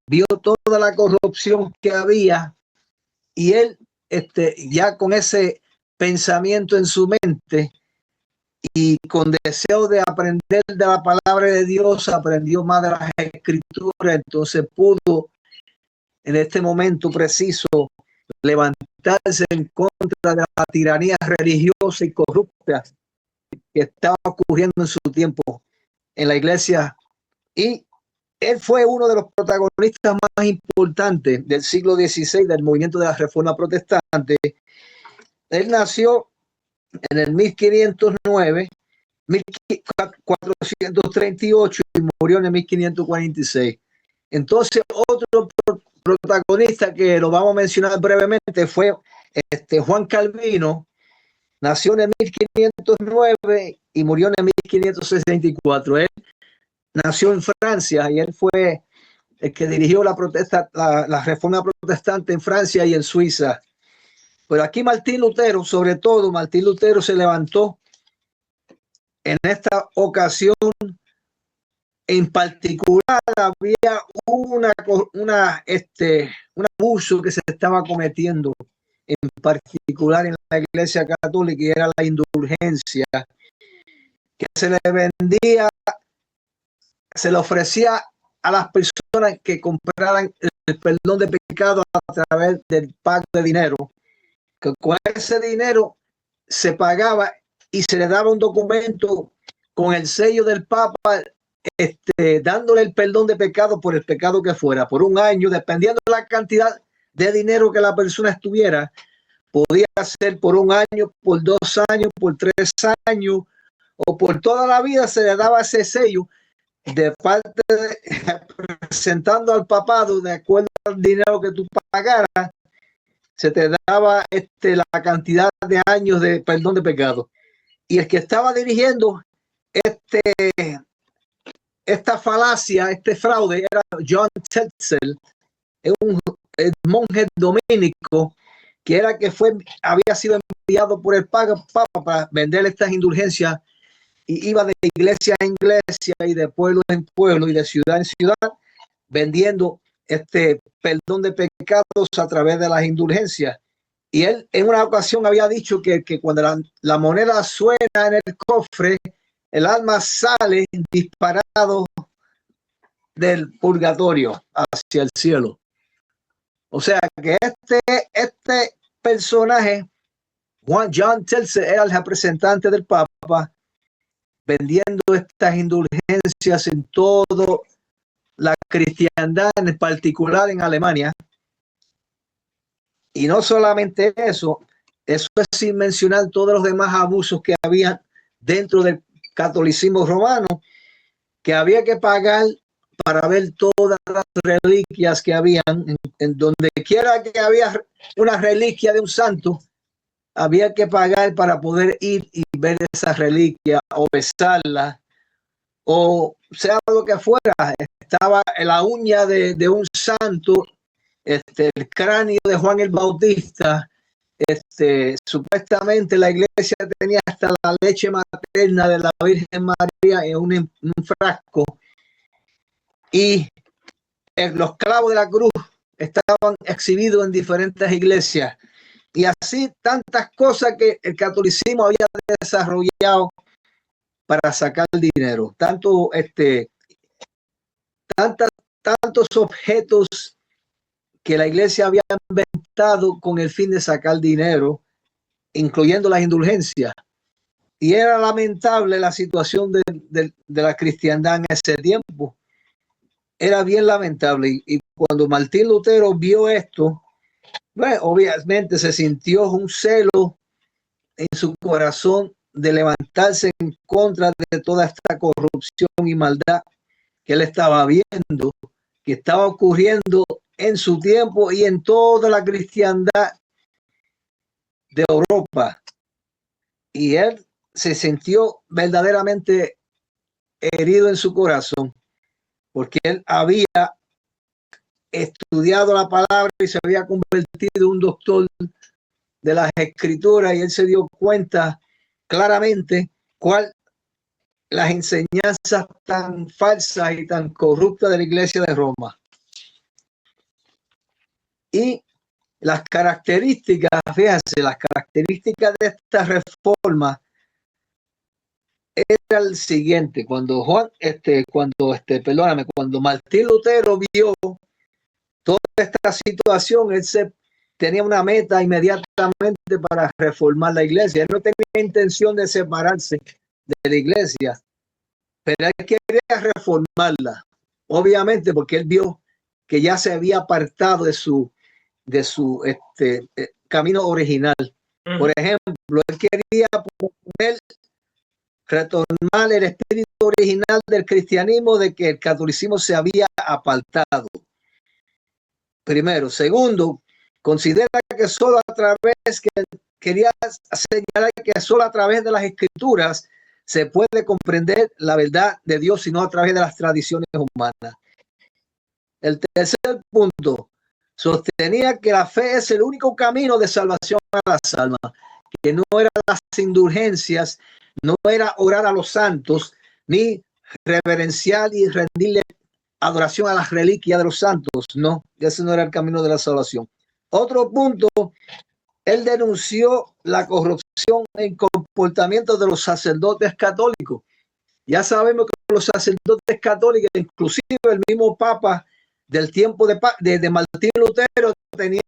Speaker 3: vio toda la corrupción que había, y él ya con ese pensamiento en su mente y con deseo de aprender de la palabra de Dios, aprendió más de las escrituras. Entonces pudo en este momento preciso levantarse en contra de la tiranía religiosa y corrupta que estaba ocurriendo en su tiempo en la iglesia. Y él fue uno de los protagonistas más importantes del siglo XVI del movimiento de la Reforma Protestante. Él nació en el 1509, 1438 y murió en el 1546. Entonces, otro protagonista que lo vamos a mencionar brevemente fue Juan Calvino. Nació en el 1509 y murió en el 1564. Él nació en Francia y él fue el que dirigió la Reforma Protestante en Francia y en Suiza. Pero aquí Martín Lutero, sobre todo, Martín Lutero se levantó en esta ocasión. En particular, había un abuso que se estaba cometiendo, en particular en la Iglesia Católica, y era la indulgencia, que se le vendía, se le ofrecía a las personas que compraran el perdón de pecado a través del pago de dinero, que con ese dinero se pagaba y se le daba un documento con el sello del Papa, dándole el perdón de pecado por el pecado que fuera, por un año, dependiendo de la cantidad de dinero que la persona estuviera. Podía ser por un año, por 2 años, por 3 años o por toda la vida. Se le daba ese sello de parte presentando al papado, de acuerdo al dinero que tú pagaras, se te daba la cantidad de años de perdón de pecado. Y el que estaba dirigiendo esta falacia, este fraude, era John Tetzel, un monje dominico que había sido enviado por el Papa para vender estas indulgencias, y iba de iglesia en iglesia y de pueblo en pueblo y de ciudad en ciudad vendiendo perdón de pecados a través de las indulgencias. Y él en una ocasión había dicho que cuando la moneda suena en el cofre, el alma sale disparado del purgatorio hacia el cielo. O sea que este personaje, John Tetzel, era el representante del Papa, vendiendo estas indulgencias en toda la cristiandad, en particular en Alemania. Y no solamente eso es sin mencionar todos los demás abusos que había dentro del catolicismo romano, que había que pagar para ver todas las reliquias que habían. En donde quiera que había una reliquia de un santo, había que pagar para poder ir y ver esa reliquia o besarla, o sea lo que fuera. Estaba la uña de un santo, el cráneo de Juan el Bautista. Supuestamente la iglesia tenía hasta la leche materna de la Virgen María en un frasco, y los clavos de la cruz estaban exhibidos en diferentes iglesias, y así tantas cosas que el catolicismo había desarrollado para sacar dinero, tantos objetos que la iglesia había inventado con el fin de sacar dinero, incluyendo las indulgencias. Y era lamentable la situación de la cristiandad en ese tiempo. Era bien lamentable. Y cuando Martín Lutero vio esto, bueno, obviamente se sintió un celo en su corazón de levantarse en contra de toda esta corrupción y maldad que él estaba viendo, que estaba ocurriendo en su tiempo y en toda la cristiandad de Europa. Y él se sintió verdaderamente herido en su corazón, porque él había estudiado la palabra y se había convertido en un doctor de las escrituras, y él se dio cuenta claramente cuál las enseñanzas tan falsas y tan corruptas de la iglesia de Roma. Y las características, fíjense, las características de esta reforma era el siguiente: cuando cuando Martín Lutero vio toda esta situación, él tenía una meta inmediatamente para reformar la iglesia. Él no tenía intención de separarse de la iglesia, pero él quería reformarla, obviamente, porque él vio que ya se había apartado de su camino original. Por ejemplo, él quería poner, retornar el espíritu original del cristianismo, de que el catolicismo se había apartado. Primero. Segundo, considera que solo a través, quería señalar que solo a través de las escrituras se puede comprender la verdad de Dios, sino a través de las tradiciones humanas. El tercer punto, sostenía que la fe es el único camino de salvación a las almas, que no eran las indulgencias, no era orar a los santos, ni reverenciar y rendirle adoración a las reliquias de los santos. No, ese no era el camino de la salvación. Otro punto, él denunció la corrupción en comportamiento de los sacerdotes católicos. Ya sabemos que los sacerdotes católicos, inclusive el mismo Papa del tiempo de Martín Lutero, tenía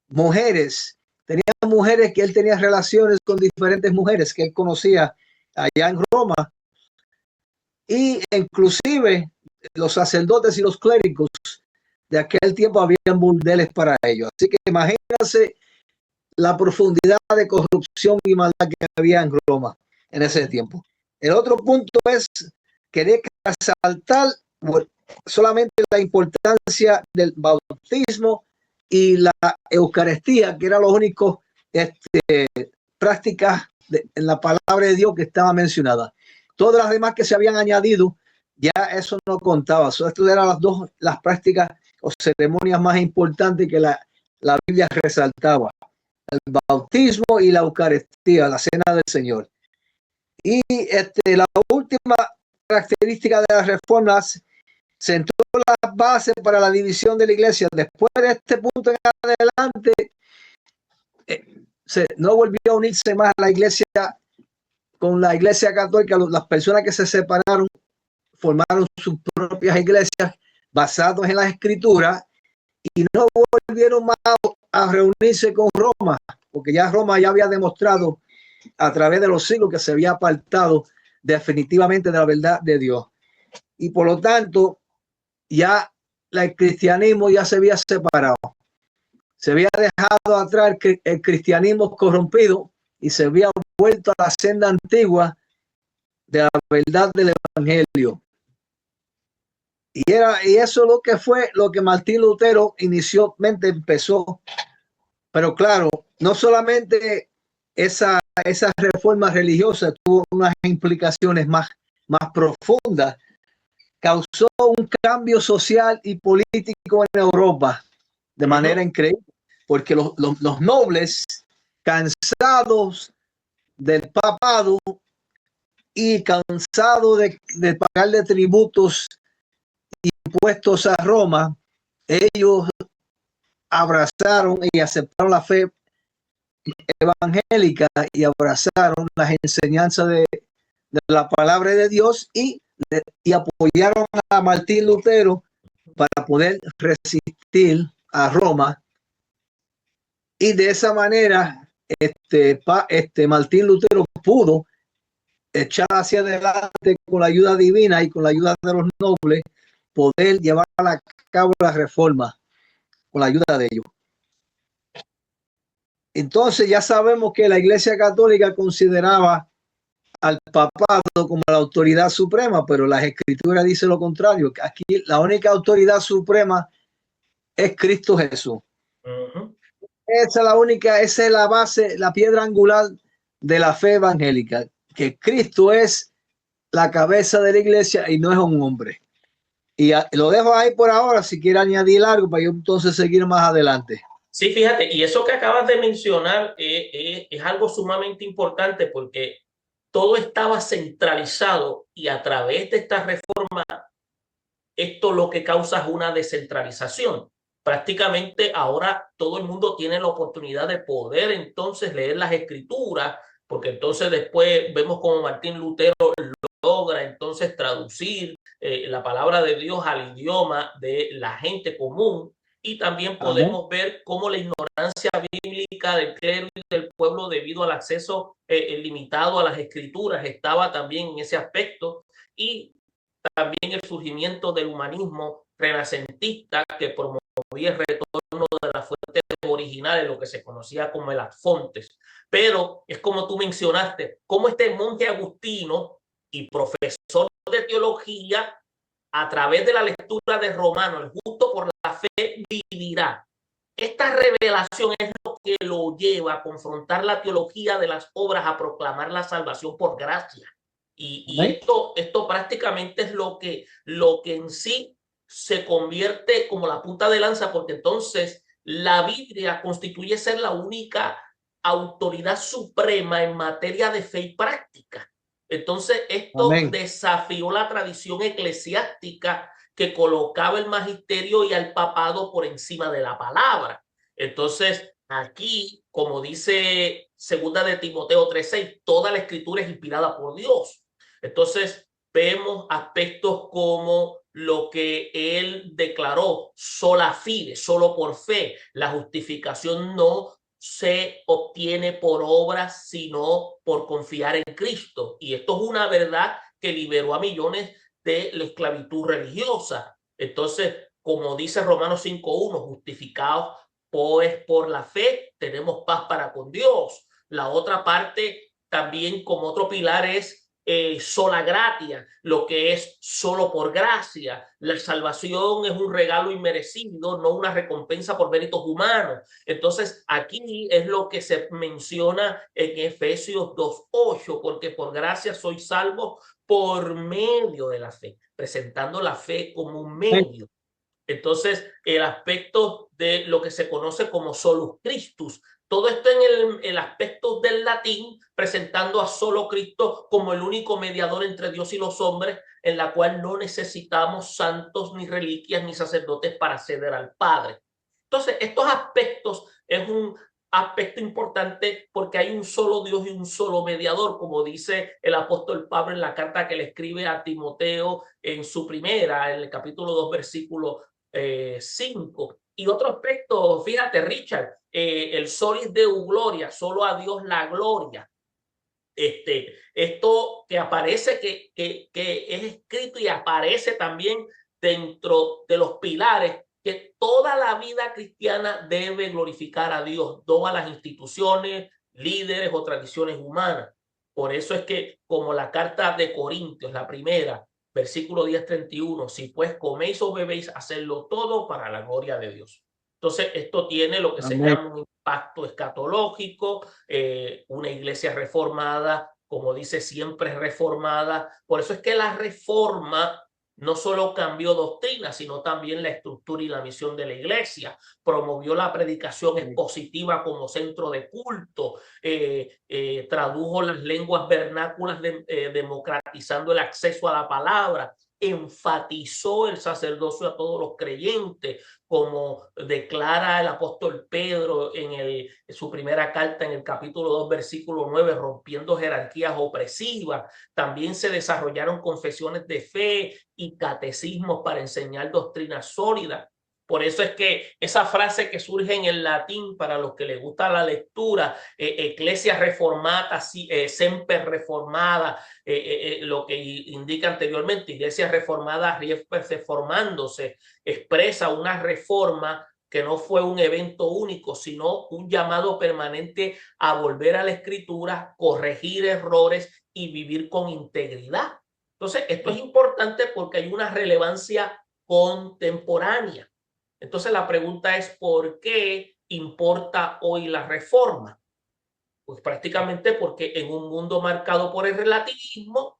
Speaker 3: mujeres que él tenía relaciones con diferentes mujeres que él conocía allá en Roma, y inclusive los sacerdotes y los clérigos de aquel tiempo habían burdeles para ellos. Así que imagínense la profundidad de corrupción y maldad que había en Roma en ese tiempo. El otro punto es querer resaltar solamente la importancia del bautismo y la Eucaristía, que eran los únicos prácticas en la palabra de Dios que estaba mencionada. Todas las demás que se habían añadido, ya eso no contaba. Esto eran las prácticas o ceremonias más importantes que la Biblia resaltaba: el bautismo y la Eucaristía, la cena del Señor. Y la última característica de las reformas, sentó las bases para la división de la iglesia. Después de este punto en adelante, no volvió a unirse más a la iglesia con la iglesia católica. Las personas que se separaron formaron sus propias iglesias basadas en las escrituras, y no volvieron más a reunirse con Roma, porque ya Roma ya había demostrado a través de los siglos que se había apartado definitivamente de la verdad de Dios. Y por lo tanto, ya el cristianismo ya se había separado. Se había dejado atrás el cristianismo corrompido y se había vuelto a la senda antigua de la verdad del evangelio. Y eso lo que fue lo que Martín Lutero inicialmente empezó. Pero claro, no solamente esa reforma religiosa tuvo unas implicaciones más profundas. Causó un cambio social y político en Europa de manera increíble, porque los nobles, cansados del papado y cansados de pagarle tributos y impuestos a Roma, ellos abrazaron y aceptaron la fe evangélica y abrazaron las enseñanzas de la palabra de Dios, y apoyaron a Martín Lutero para poder resistir a Roma. Y de esa manera Martín Lutero pudo echar hacia adelante con la ayuda divina y con la ayuda de los nobles, poder llevar a cabo la reforma con la ayuda de ellos. Entonces ya sabemos que la Iglesia Católica consideraba al papado como la autoridad suprema, pero las escrituras dicen lo contrario, que aquí la única autoridad suprema es Cristo Jesús. Esa es la única, esa es la base, la piedra angular de la fe evangélica, que Cristo es la cabeza de la iglesia y no es un hombre. Y lo dejo ahí por ahora, si quiere añadir algo para yo entonces seguir más adelante.
Speaker 1: Sí, fíjate, y eso que acabas de mencionar es algo sumamente importante porque todo estaba centralizado y a través de esta reforma, esto lo que causa es una descentralización. Prácticamente ahora todo el mundo tiene la oportunidad de poder entonces leer las escrituras, porque entonces después vemos como Martín Lutero logra entonces traducir la palabra de Dios al idioma de la gente común, y también podemos ver cómo la ignorancia bíblica del clero y del pueblo debido al acceso limitado a las escrituras estaba también en ese aspecto, y también el surgimiento del humanismo renacentista que promovía el retorno de las fuentes originales, lo que se conocía como el ad fontes. Pero es como tú mencionaste, cómo este monje agustino y profesor de teología, a través de la lectura de Romanos, el justo por la fe vivirá. Esta revelación es lo que lo lleva a confrontar la teología de las obras, a proclamar la salvación por gracia. Y esto prácticamente es lo que en sí se convierte como la punta de lanza, porque entonces la Biblia constituye ser la única autoridad suprema en materia de fe y práctica. Entonces esto desafió la tradición eclesiástica que colocaba el magisterio y al papado por encima de la palabra. Entonces aquí, como dice segunda de Timoteo 3:6, toda la escritura es inspirada por Dios. Entonces vemos aspectos como lo que él declaró, sola fide, solo por fe. La justificación no se obtiene por obras, sino por confiar en Cristo. Y esto es una verdad que liberó a millones de la esclavitud religiosa. Entonces, como dice Romanos 5:1, justificados pues por la fe, tenemos paz para con Dios. La otra parte, también como otro pilar, es sola gratia, lo que es solo por gracia. La salvación es un regalo inmerecido, no una recompensa por méritos humanos. Entonces aquí es lo que se menciona en Efesios 2:8, porque por gracia soy salvo por medio de la fe, presentando la fe como un medio. Entonces, el aspecto de lo que se conoce como solus Christus, todo esto en el aspecto del latín, presentando a solo Cristo como el único mediador entre Dios y los hombres, en la cual no necesitamos santos, ni reliquias, ni sacerdotes para acceder al Padre. Entonces, estos aspectos es un aspecto importante porque hay un solo Dios y un solo mediador, como dice el apóstol Pablo en la carta que le escribe a Timoteo en su primera, en el capítulo 2, versículo 5. Y otro aspecto, fíjate, Richard, el solis deu gloria, solo a Dios la gloria. Esto que aparece, que es escrito y aparece también dentro de los pilares, que toda la vida cristiana debe glorificar a Dios, todas las instituciones, líderes o tradiciones humanas. Por eso es que, como la carta de Corintios, la primera, versículo 10:31, si pues coméis o bebéis, hacedlo todo para la gloria de Dios. Entonces, esto tiene lo que se llama un impacto escatológico, una iglesia reformada, como dice, siempre reformada. Por eso es que la reforma no solo cambió doctrina, sino también la estructura y la misión de la iglesia. Promovió la predicación expositiva como centro de culto, tradujo las lenguas vernáculas, democratizando el acceso a la palabra, enfatizó el sacerdocio a todos los creyentes, como declara el apóstol Pedro en su primera carta en el capítulo 2, versículo 9, rompiendo jerarquías opresivas. También se desarrollaron confesiones de fe y catecismos para enseñar doctrinas sólidas. Por eso es que esa frase que surge en el latín, para los que les gusta la lectura, Ecclesia reformata, semper reformada, lo que indica anteriormente, Iglesia reformada reformándose, expresa una reforma que no fue un evento único, sino un llamado permanente a volver a la Escritura, corregir errores y vivir con integridad. Entonces, esto es importante porque hay una relevancia contemporánea. Entonces, la pregunta es, ¿por qué importa hoy la reforma? Pues prácticamente porque en un mundo marcado por el relativismo,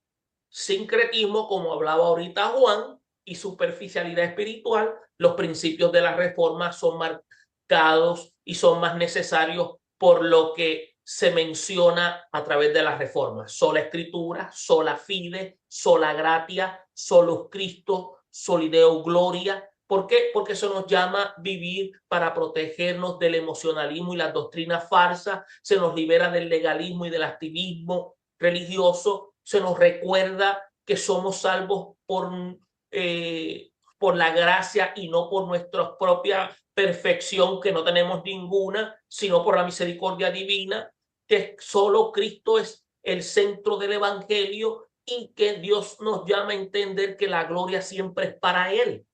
Speaker 1: sincretismo, como hablaba ahorita Juan, y superficialidad espiritual, los principios de la reforma son marcados y son más necesarios por lo que se menciona a través de la reforma. Sola escritura, sola fide, sola gratia, solo Cristo, solideo gloria. ¿Por qué? Porque eso nos llama vivir para protegernos del emocionalismo y las doctrinas falsas, se nos libera del legalismo y del activismo religioso, se nos recuerda que somos salvos por la gracia y no por nuestra propia perfección, que no tenemos ninguna, sino por la misericordia divina, que solo Cristo es el centro del evangelio y que Dios nos llama a entender que la gloria siempre es para Él.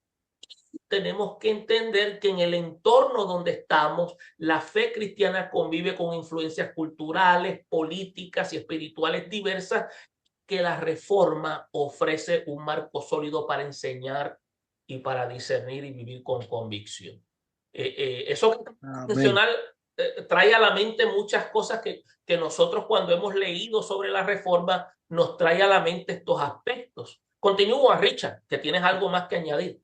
Speaker 1: Tenemos que entender que en el entorno donde estamos, la fe cristiana convive con influencias culturales, políticas y espirituales diversas, que la reforma ofrece un marco sólido para enseñar y para discernir y vivir con convicción. Eso intencional trae a la mente muchas cosas que nosotros, cuando hemos leído sobre la reforma, nos trae a la mente estos aspectos. Continúa, Richard, que tienes algo más que añadir.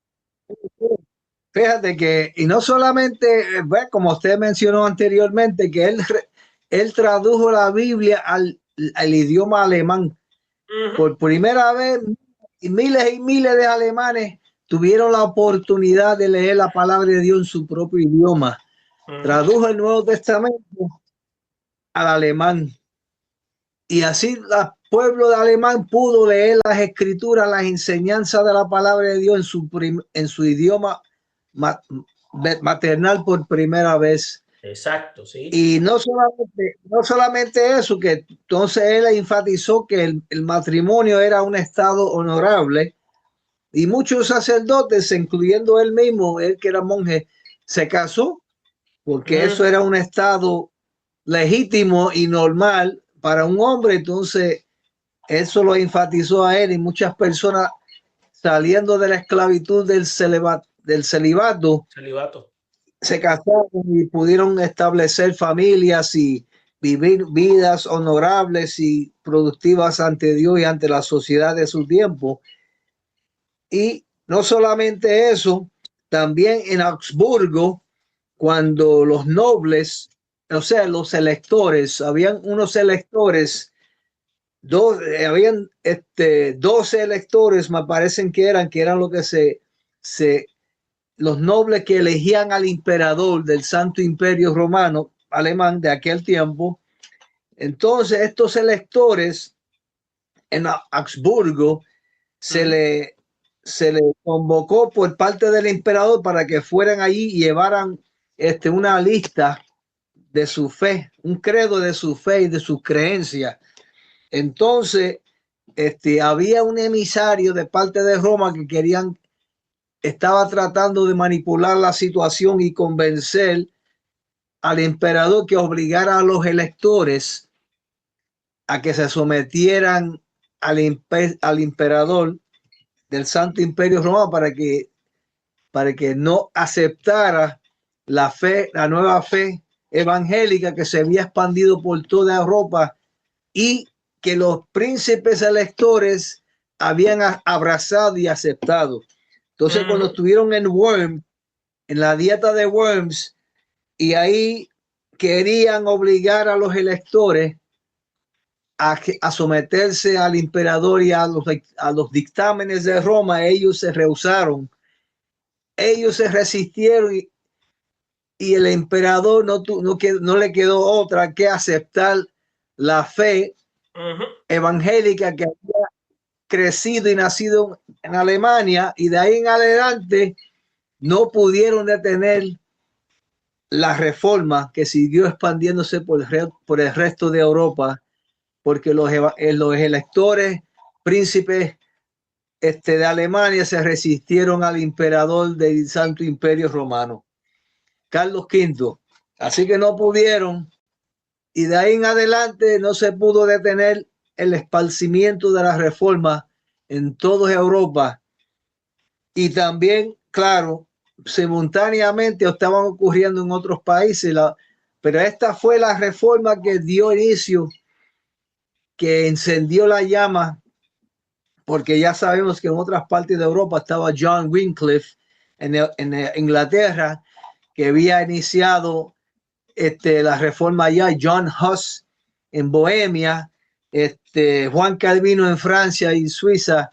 Speaker 3: Fíjate que, y no solamente, como usted mencionó anteriormente, que él tradujo la Biblia al idioma alemán. Por primera vez, miles y miles de alemanes tuvieron la oportunidad de leer la palabra de Dios en su propio idioma. Tradujo el Nuevo Testamento al alemán. Y así el pueblo de alemán pudo leer las escrituras, las enseñanzas de la palabra de Dios en su idioma maternal por primera vez.
Speaker 1: Exacto, sí.
Speaker 3: Y no solamente eso, que entonces él enfatizó que el matrimonio era un estado honorable, y muchos sacerdotes, incluyendo él mismo, él que era monje, se casó porque eso era un estado legítimo y normal para un hombre. Entonces eso lo enfatizó a él, y muchas personas saliendo de la esclavitud del celibato se casaron y pudieron establecer familias y vivir vidas honorables y productivas ante Dios y ante la sociedad de su tiempo. Y no solamente eso, también en Augsburgo, cuando los nobles, o sea, los electores, habían unos electores, habían 12 electores, me parecen que eran lo que los nobles que elegían al emperador del Santo Imperio Romano alemán de aquel tiempo. Entonces estos electores en Augsburgo se le convocó por parte del emperador para que fueran allí y llevaran una lista de su fe, un credo de su fe y de sus creencias. Entonces había un emisario de parte de Roma que estaba tratando de manipular la situación y convencer al emperador que obligara a los electores a que se sometieran al emperador del Santo Imperio Romano para que no aceptara la fe, la nueva fe evangélica que se había expandido por toda Europa, y que los príncipes electores habían abrazado y aceptado. Entonces, cuando estuvieron en Worms, en la dieta de Worms, y ahí querían obligar a los electores a someterse al emperador y a los dictámenes de Roma, ellos se rehusaron. Ellos se resistieron, y el emperador no le quedó otra que aceptar la fe evangélica que había crecido y nacido en Alemania, y de ahí en adelante no pudieron detener la reforma que siguió expandiéndose por el resto de Europa, porque los electores, príncipes de Alemania se resistieron al emperador del Santo Imperio Romano, Carlos V. Así que no pudieron, y de ahí en adelante no se pudo detener el esparcimiento de la reforma en toda Europa. Y también, claro, simultáneamente estaban ocurriendo en otros países, pero esta fue la reforma que dio inicio, que encendió la llama, porque ya sabemos que en otras partes de Europa estaba John Wycliffe en Inglaterra, que había iniciado la reforma allá, John Huss en Bohemia, Juan Calvino en Francia y Suiza,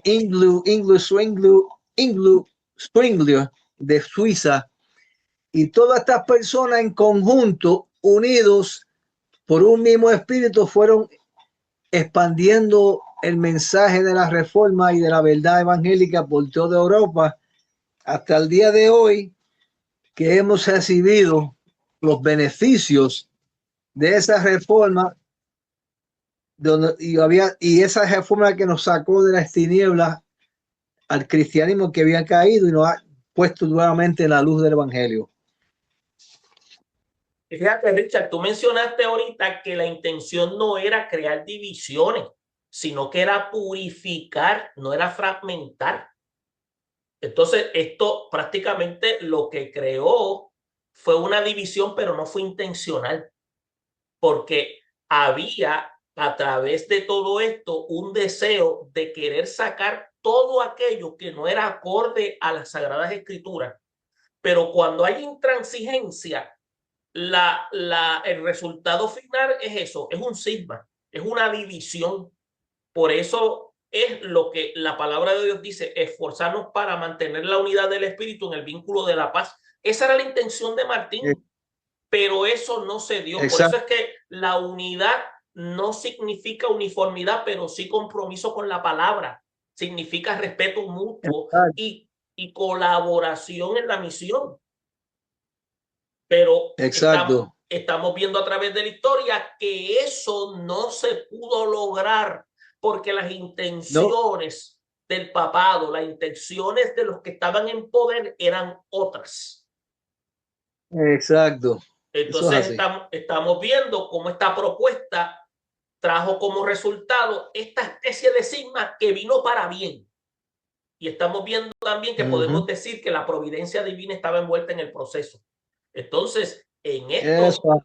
Speaker 3: Inglu Zwingli de Suiza, y todas estas personas en conjunto, unidos por un mismo espíritu, fueron expandiendo el mensaje de la reforma y de la verdad evangélica por toda Europa hasta el día de hoy, que hemos recibido los beneficios de esa reforma, y esa reforma que nos sacó de las tinieblas al cristianismo que había caído y nos ha puesto nuevamente en la luz del evangelio.
Speaker 1: Fíjate, Richard, tú mencionaste ahorita que la intención no era crear divisiones, sino que era purificar, no era fragmentar. Entonces, esto prácticamente lo que creó fue una división, pero no fue intencional, porque había a través de todo esto un deseo de querer sacar todo aquello que no era acorde a las Sagradas Escrituras. Pero cuando hay intransigencia, el resultado final es eso, es un cisma, es una división. Por eso es lo que la palabra de Dios dice, esforzarnos para mantener la unidad del espíritu en el vínculo de la paz. Esa era la intención de Martín, pero eso no se dio.
Speaker 3: Exacto.
Speaker 1: Por eso es que la unidad no significa uniformidad, pero sí compromiso con la palabra. Significa respeto mutuo y colaboración en la misión. Pero estamos viendo a través de la historia que eso no se pudo lograr porque las intenciones del papado, las intenciones de los que estaban en poder eran otras.
Speaker 3: Exacto.
Speaker 1: Entonces estamos viendo cómo esta propuesta trajo como resultado esta especie de cisma que vino para bien. Y estamos viendo también que podemos decir que la providencia divina estaba envuelta en el proceso. Entonces, en esto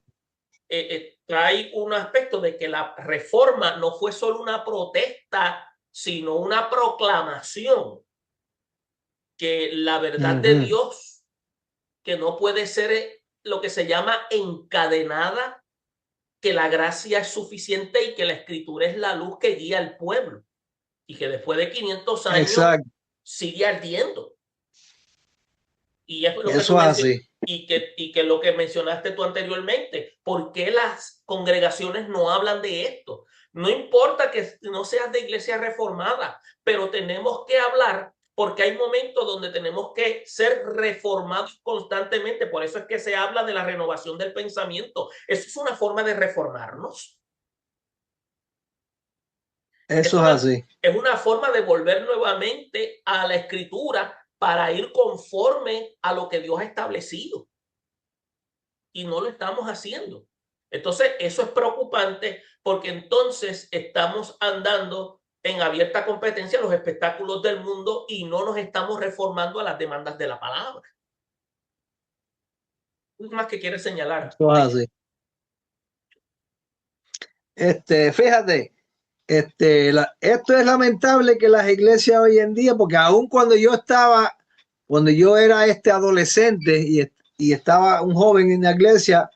Speaker 1: trae un aspecto de que la reforma no fue solo una protesta, sino una proclamación que la verdad de Dios, que no puede ser lo que se llama encadenada, que la gracia es suficiente y que la escritura es la luz que guía al pueblo y que después de 500 años sigue ardiendo. Y es lo que
Speaker 3: eso hace.
Speaker 1: Y que lo que mencionaste tú anteriormente, ¿por qué las congregaciones no hablan de esto? No importa que no seas de iglesia reformada, pero tenemos que hablar porque hay momentos donde tenemos que ser reformados constantemente. Por eso es que se habla de la renovación del pensamiento. Eso es una forma de reformarnos.
Speaker 3: Eso es así.
Speaker 1: Es una forma de volver nuevamente a la escritura para ir conforme a lo que Dios ha establecido. Y no lo estamos haciendo. Entonces, eso es preocupante porque entonces estamos andando en abierta competencia a los espectáculos del mundo y no nos estamos reformando a las demandas de la palabra. ¿Qué más que quieres señalar?
Speaker 3: Eso es así. Fíjate, esto es lamentable que las iglesias hoy en día, porque aún cuando yo era adolescente y estaba un joven en la iglesia,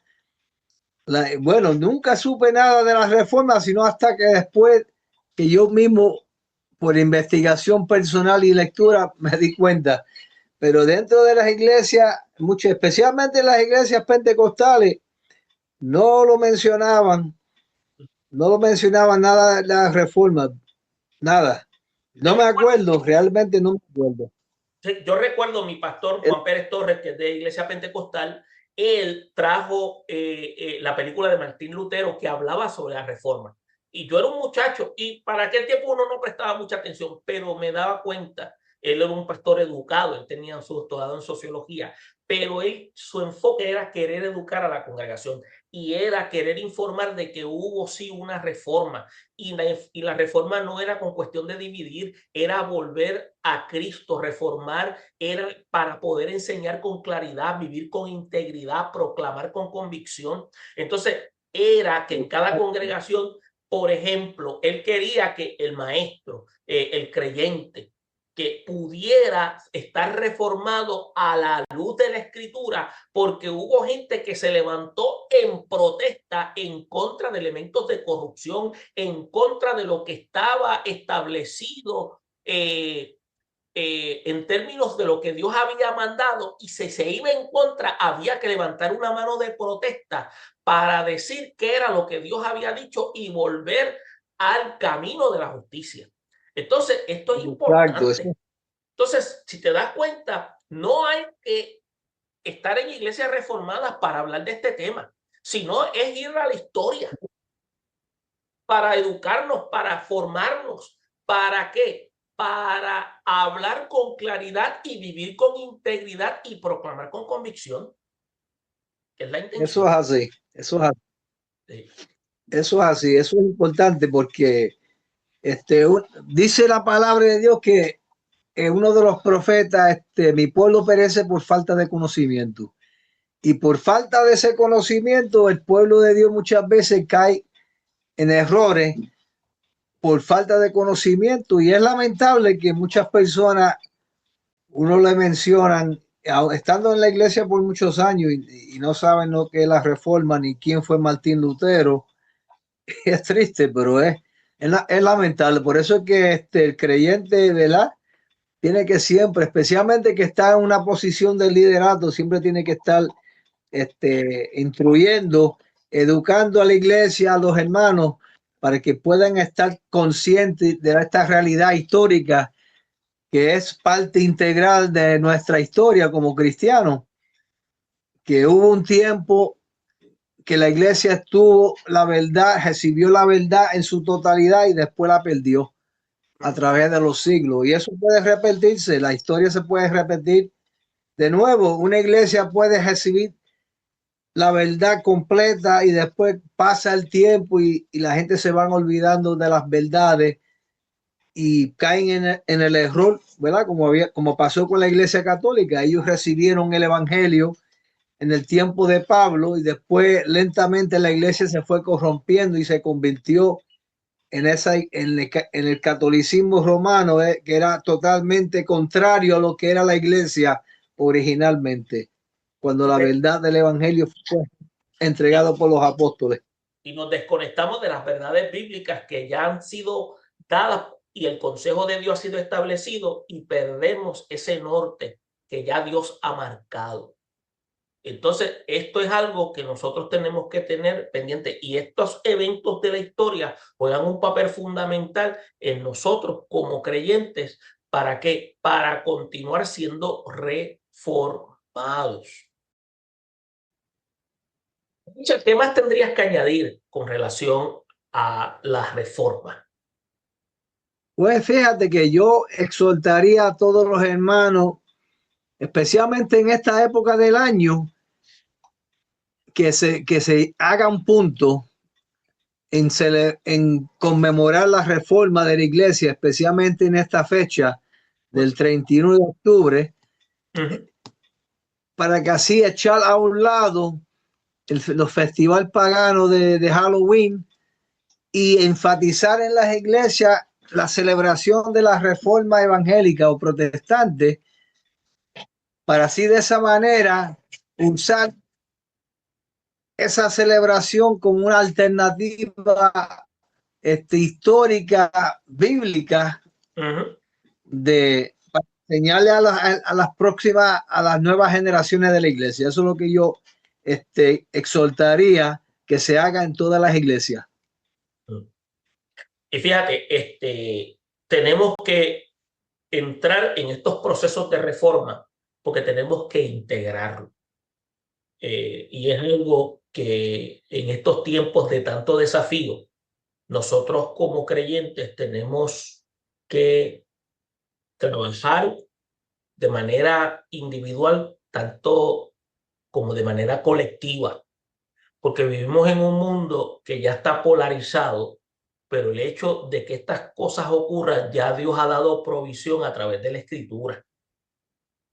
Speaker 3: bueno, nunca supe nada de las reformas, sino hasta que después que yo mismo, por investigación personal y lectura, me di cuenta. Pero dentro de las iglesias, especialmente las iglesias pentecostales, no lo mencionaban nada de las reformas, nada. No me acuerdo, realmente no me acuerdo.
Speaker 1: Yo recuerdo mi pastor Juan Pérez Torres, que es de Iglesia Pentecostal, él trajo la película de Martín Lutero que hablaba sobre la reforma. Y yo era un muchacho y para aquel tiempo uno no prestaba mucha atención, pero me daba cuenta, él era un pastor educado, él tenía su doctorado en sociología, pero él, su enfoque era querer educar a la congregación y era querer informar de que hubo sí una reforma y la reforma no era con cuestión de dividir, era volver a Cristo, reformar era para poder enseñar con claridad, vivir con integridad, proclamar con convicción. Entonces era que en cada congregación, por ejemplo, él quería que el maestro, el creyente, que pudiera estar reformado a la luz de la escritura, porque hubo gente que se levantó en protesta en contra de elementos de corrupción, en contra de lo que estaba establecido en términos de lo que Dios había mandado, y si se iba en contra, había que levantar una mano de protesta para decir qué era lo que Dios había dicho y volver al camino de la justicia. Entonces, esto es importante. Entonces, si te das cuenta, no hay que estar en iglesias reformadas para hablar de este tema, sino es ir a la historia para educarnos, para formarnos. ¿Para qué? Para hablar con claridad y vivir con integridad y proclamar con convicción. Es la intención.
Speaker 3: Eso es así, eso es así. Sí. Eso es así, eso es importante porque dice la palabra de Dios que uno de los profetas, mi pueblo perece por falta de conocimiento. Y por falta de ese conocimiento, el pueblo de Dios muchas veces cae en errores por falta de conocimiento. Y es lamentable que muchas personas, uno le mencionan, estando en la iglesia por muchos años y no saben lo que es la reforma ni quién fue Martín Lutero. Es triste, pero es lamentable. Por eso es que el creyente, ¿verdad?, tiene que siempre, especialmente que está en una posición de liderato, siempre tiene que estar instruyendo, educando a la iglesia, a los hermanos, para que puedan estar conscientes de esta realidad histórica que es parte integral de nuestra historia como cristianos, que hubo un tiempo que la iglesia estuvo la verdad, recibió la verdad en su totalidad y después la perdió a través de los siglos. Y eso puede repetirse, la historia se puede repetir de nuevo. Una iglesia puede recibir la verdad completa y después pasa el tiempo y la gente se van olvidando de las verdades y caen en el error, ¿verdad? Como pasó con la iglesia católica. Ellos recibieron el evangelio en el tiempo de Pablo y después lentamente la iglesia se fue corrompiendo y se convirtió en el catolicismo romano, que era totalmente contrario a lo que era la iglesia originalmente, cuando la verdad del evangelio fue entregado por los apóstoles.
Speaker 1: Y nos desconectamos de las verdades bíblicas que ya han sido dadas y el consejo de Dios ha sido establecido, y perdemos ese norte que ya Dios ha marcado. Entonces, esto es algo que nosotros tenemos que tener pendiente, y estos eventos de la historia juegan un papel fundamental en nosotros como creyentes. ¿Para qué? Para continuar siendo reformados. ¿Qué más tendrías que añadir con relación a la reforma?
Speaker 3: Pues fíjate que yo exhortaría a todos los hermanos, especialmente en esta época del año, que se haga un punto en conmemorar la reforma de la iglesia, especialmente en esta fecha del 31 de octubre, para que así echar a un lado los festivales paganos de Halloween y enfatizar en las iglesias la celebración de la reforma evangélica o protestante, para así de esa manera usar esa celebración como una alternativa histórica, bíblica, para enseñarle a las nuevas generaciones de la iglesia. Eso es lo que yo exhortaría que se haga en todas las iglesias.
Speaker 1: Y fíjate, tenemos que entrar en estos procesos de reforma porque tenemos que integrarlo. Y es algo que en estos tiempos de tanto desafío, nosotros como creyentes tenemos que trabajar de manera individual, tanto como de manera colectiva, porque vivimos en un mundo que ya está polarizado, pero el hecho de que estas cosas ocurran, ya Dios ha dado provisión a través de la Escritura.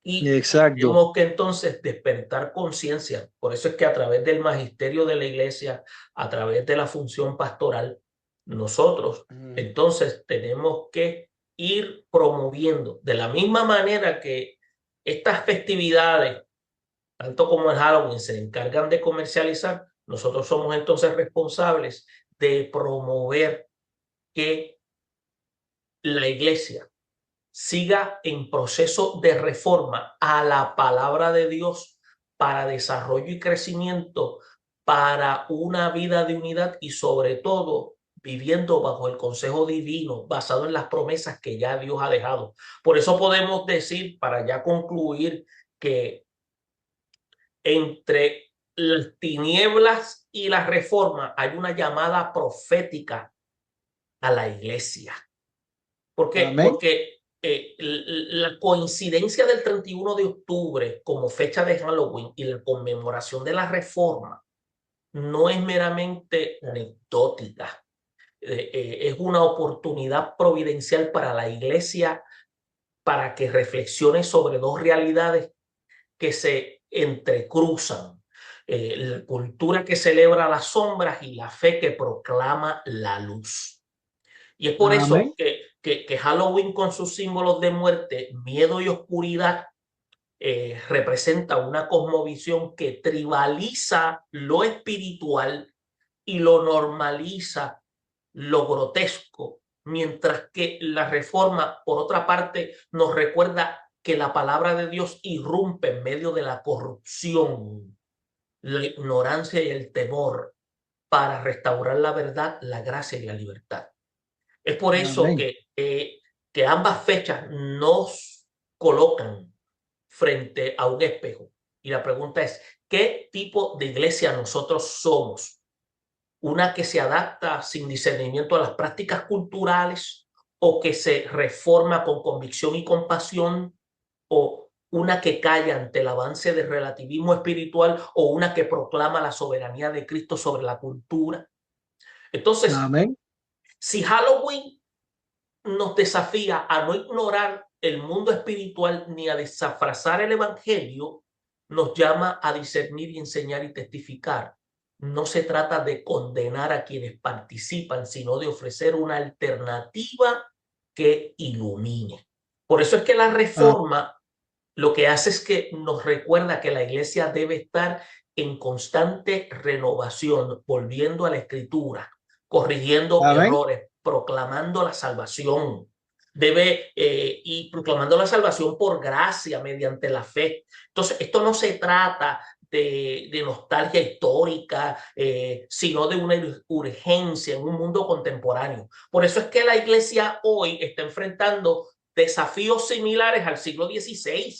Speaker 1: Y
Speaker 3: Exacto.
Speaker 1: tenemos que entonces despertar conciencia. Por eso es que a través del magisterio de la iglesia, a través de la función pastoral, nosotros entonces tenemos que ir promoviendo de la misma manera que estas festividades, tanto como el Halloween, se encargan de comercializar. Nosotros somos entonces responsables de promover que la iglesia siga en proceso de reforma a la palabra de Dios para desarrollo y crecimiento, para una vida de unidad y sobre todo viviendo bajo el consejo divino, basado en las promesas que ya Dios ha dejado. Por eso podemos decir, para ya concluir, que entre las tinieblas y la reforma hay una llamada profética a la iglesia. ¿Por qué?
Speaker 3: Amén.
Speaker 1: Porque la coincidencia del 31 de octubre como fecha de Halloween y la conmemoración de la reforma no es meramente anecdótica. Es una oportunidad providencial para la iglesia para que reflexione sobre dos realidades que se entrecruzan. La cultura que celebra las sombras y la fe que proclama la luz. Y es por eso
Speaker 3: Amén.
Speaker 1: que Halloween, con sus símbolos de muerte, miedo y oscuridad, representa una cosmovisión que tribaliza lo espiritual y lo normaliza lo grotesco, mientras que la reforma, por otra parte, nos recuerda que la palabra de Dios irrumpe en medio de la corrupción, la ignorancia y el temor para restaurar la verdad, la gracia y la libertad. Es por eso
Speaker 3: Amén.
Speaker 1: que ambas fechas nos colocan frente a un espejo. Y la pregunta es, ¿qué tipo de iglesia nosotros somos? ¿Una que se adapta sin discernimiento a las prácticas culturales o que se reforma con convicción y compasión? ¿O una que calla ante el avance del relativismo espiritual o una que proclama la soberanía de Cristo sobre la cultura? Entonces,
Speaker 3: Amén.
Speaker 1: si Halloween nos desafía a no ignorar el mundo espiritual ni a desafrasar el evangelio, nos llama a discernir y enseñar y testificar. No se trata de condenar a quienes participan, sino de ofrecer una alternativa que ilumine. Por eso es que la reforma lo que hace es que nos recuerda que la iglesia debe estar en constante renovación, volviendo a la escritura, corrigiendo
Speaker 3: Amén.
Speaker 1: errores, proclamando la salvación. Y proclamando la salvación por gracia mediante la fe. Entonces, esto no se trata de nostalgia histórica, sino de una urgencia en un mundo contemporáneo. Por eso es que la iglesia hoy está enfrentando desafíos similares al siglo XVI.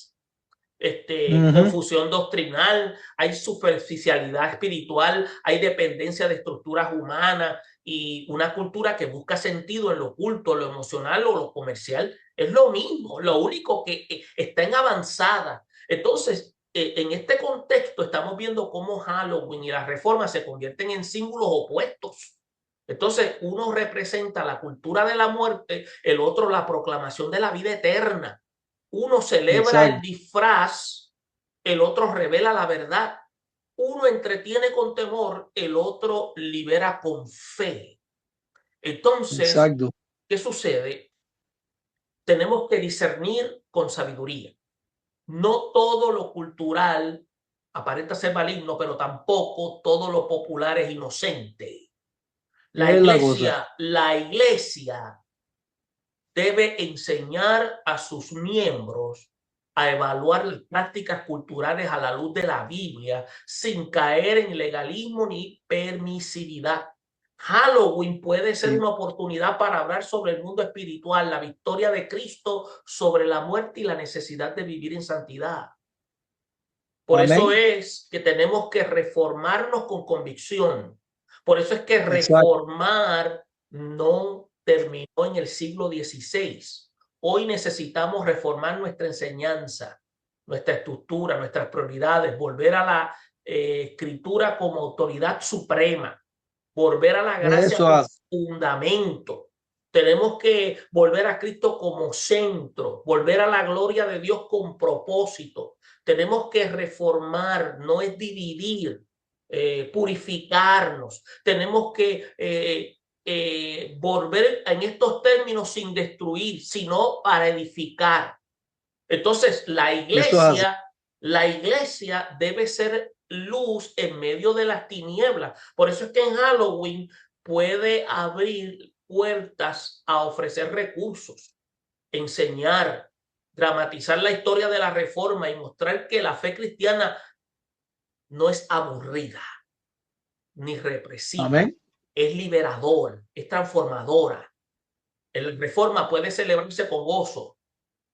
Speaker 1: Confusión doctrinal, hay superficialidad espiritual, hay dependencia de estructuras humanas y una cultura que busca sentido en lo oculto, lo emocional o lo comercial. Es lo mismo, lo único que está en avanzada. Entonces, en este contexto estamos viendo cómo Halloween y la reforma se convierten en símbolos opuestos. Entonces, uno representa la cultura de la muerte, el otro la proclamación de la vida eterna. Uno celebra el disfraz, el otro revela la verdad. Uno entretiene con temor, el otro libera con fe. Entonces,
Speaker 3: Exacto.
Speaker 1: ¿qué sucede? Tenemos que discernir con sabiduría. No todo lo cultural aparenta ser maligno, pero tampoco todo lo popular es inocente.
Speaker 3: Es la cosa.
Speaker 1: La iglesia debe enseñar a sus miembros a evaluar las prácticas culturales a la luz de la Biblia sin caer en legalismo ni permisividad. Halloween puede ser una oportunidad para hablar sobre el mundo espiritual, la victoria de Cristo sobre la muerte y la necesidad de vivir en santidad. Por eso es que tenemos que reformarnos con convicción. Por eso es que reformar no terminó en el siglo XVI. Hoy necesitamos reformar nuestra enseñanza, nuestra estructura, nuestras prioridades, volver a la escritura como autoridad suprema, volver a la gracia como fundamento. Tenemos que volver a Cristo como centro, volver a la gloria de Dios con propósito. Tenemos que reformar, no es dividir, purificarnos. Tenemos que volver en estos términos sin destruir, sino para edificar. Entonces, la iglesia debe ser luz en medio de las tinieblas. Por eso es que en Halloween puede abrir puertas a ofrecer recursos, enseñar, dramatizar la historia de la reforma y mostrar que la fe cristiana no es aburrida ni represiva. Amén. Es liberadora, es transformadora. La reforma puede celebrarse con gozo,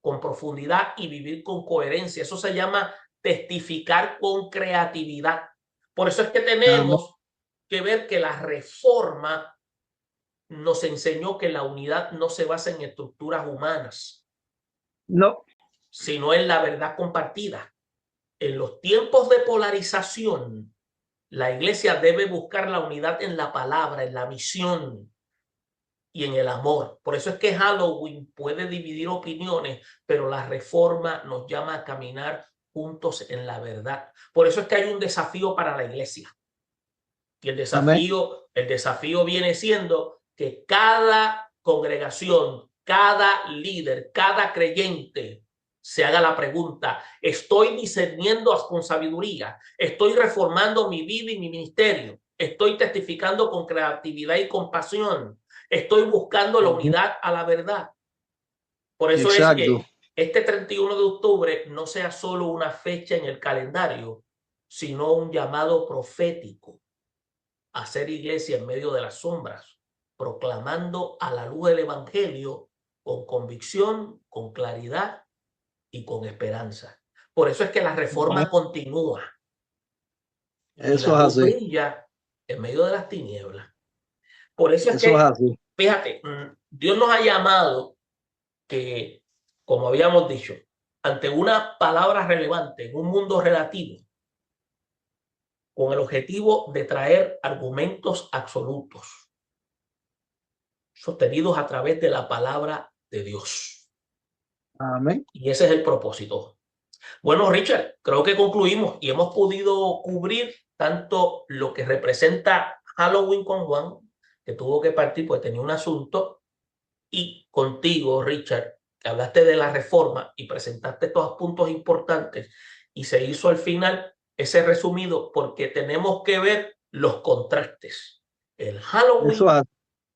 Speaker 1: con profundidad y vivir con coherencia. Eso se llama testificar con creatividad. Por eso es que tenemos que ver que la reforma nos enseñó que la unidad no se basa en estructuras humanas, sino en la verdad compartida. En los tiempos de polarización, la iglesia debe buscar la unidad en la palabra, en la misión y en el amor. Por eso es que Halloween puede dividir opiniones, pero la reforma nos llama a caminar juntos en la verdad. Por eso es que hay un desafío para la iglesia. Y el desafío viene siendo que cada congregación, cada líder, cada creyente se haga la pregunta: ¿estoy discerniendo con sabiduría? ¿Estoy reformando mi vida y mi ministerio? ¿Estoy testificando con creatividad y compasión? ¿Estoy buscando la unidad a la verdad? Por eso es que este 31 de octubre no sea solo una fecha en el calendario, sino un llamado profético a ser iglesia en medio de las sombras, proclamando a la luz del evangelio con convicción, con claridad y con esperanza. Por eso es que la reforma continúa. Eso es así. Brilla en medio de las tinieblas. Por eso es que, fíjate, Dios nos ha llamado que, como habíamos dicho, ante una palabra relevante en un mundo relativo, con el objetivo de traer argumentos absolutos, sostenidos a través de la palabra de Dios.
Speaker 3: Amén.
Speaker 1: Y ese es el propósito. Bueno, Richard, creo que concluimos y hemos podido cubrir tanto lo que representa Halloween con Juan, que tuvo que partir pues tenía un asunto, y contigo, Richard, que hablaste de la reforma y presentaste todos los puntos importantes, y se hizo al final ese resumido porque tenemos que ver los contrastes. El Halloween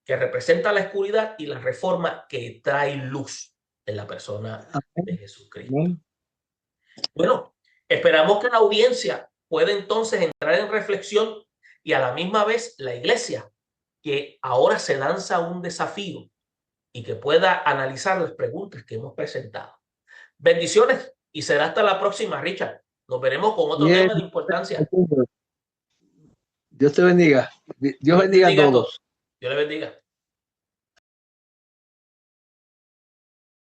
Speaker 1: que representa la oscuridad y la reforma que trae luz en la persona de Jesucristo. Bueno, esperamos que la audiencia pueda entonces entrar en reflexión y a la misma vez la iglesia, que ahora se lanza un desafío y que pueda analizar las preguntas que hemos presentado. Bendiciones y será hasta la próxima, Richard. Nos veremos con otro tema de importancia.
Speaker 3: Dios te bendiga. Dios bendiga a todos.
Speaker 1: Dios le bendiga.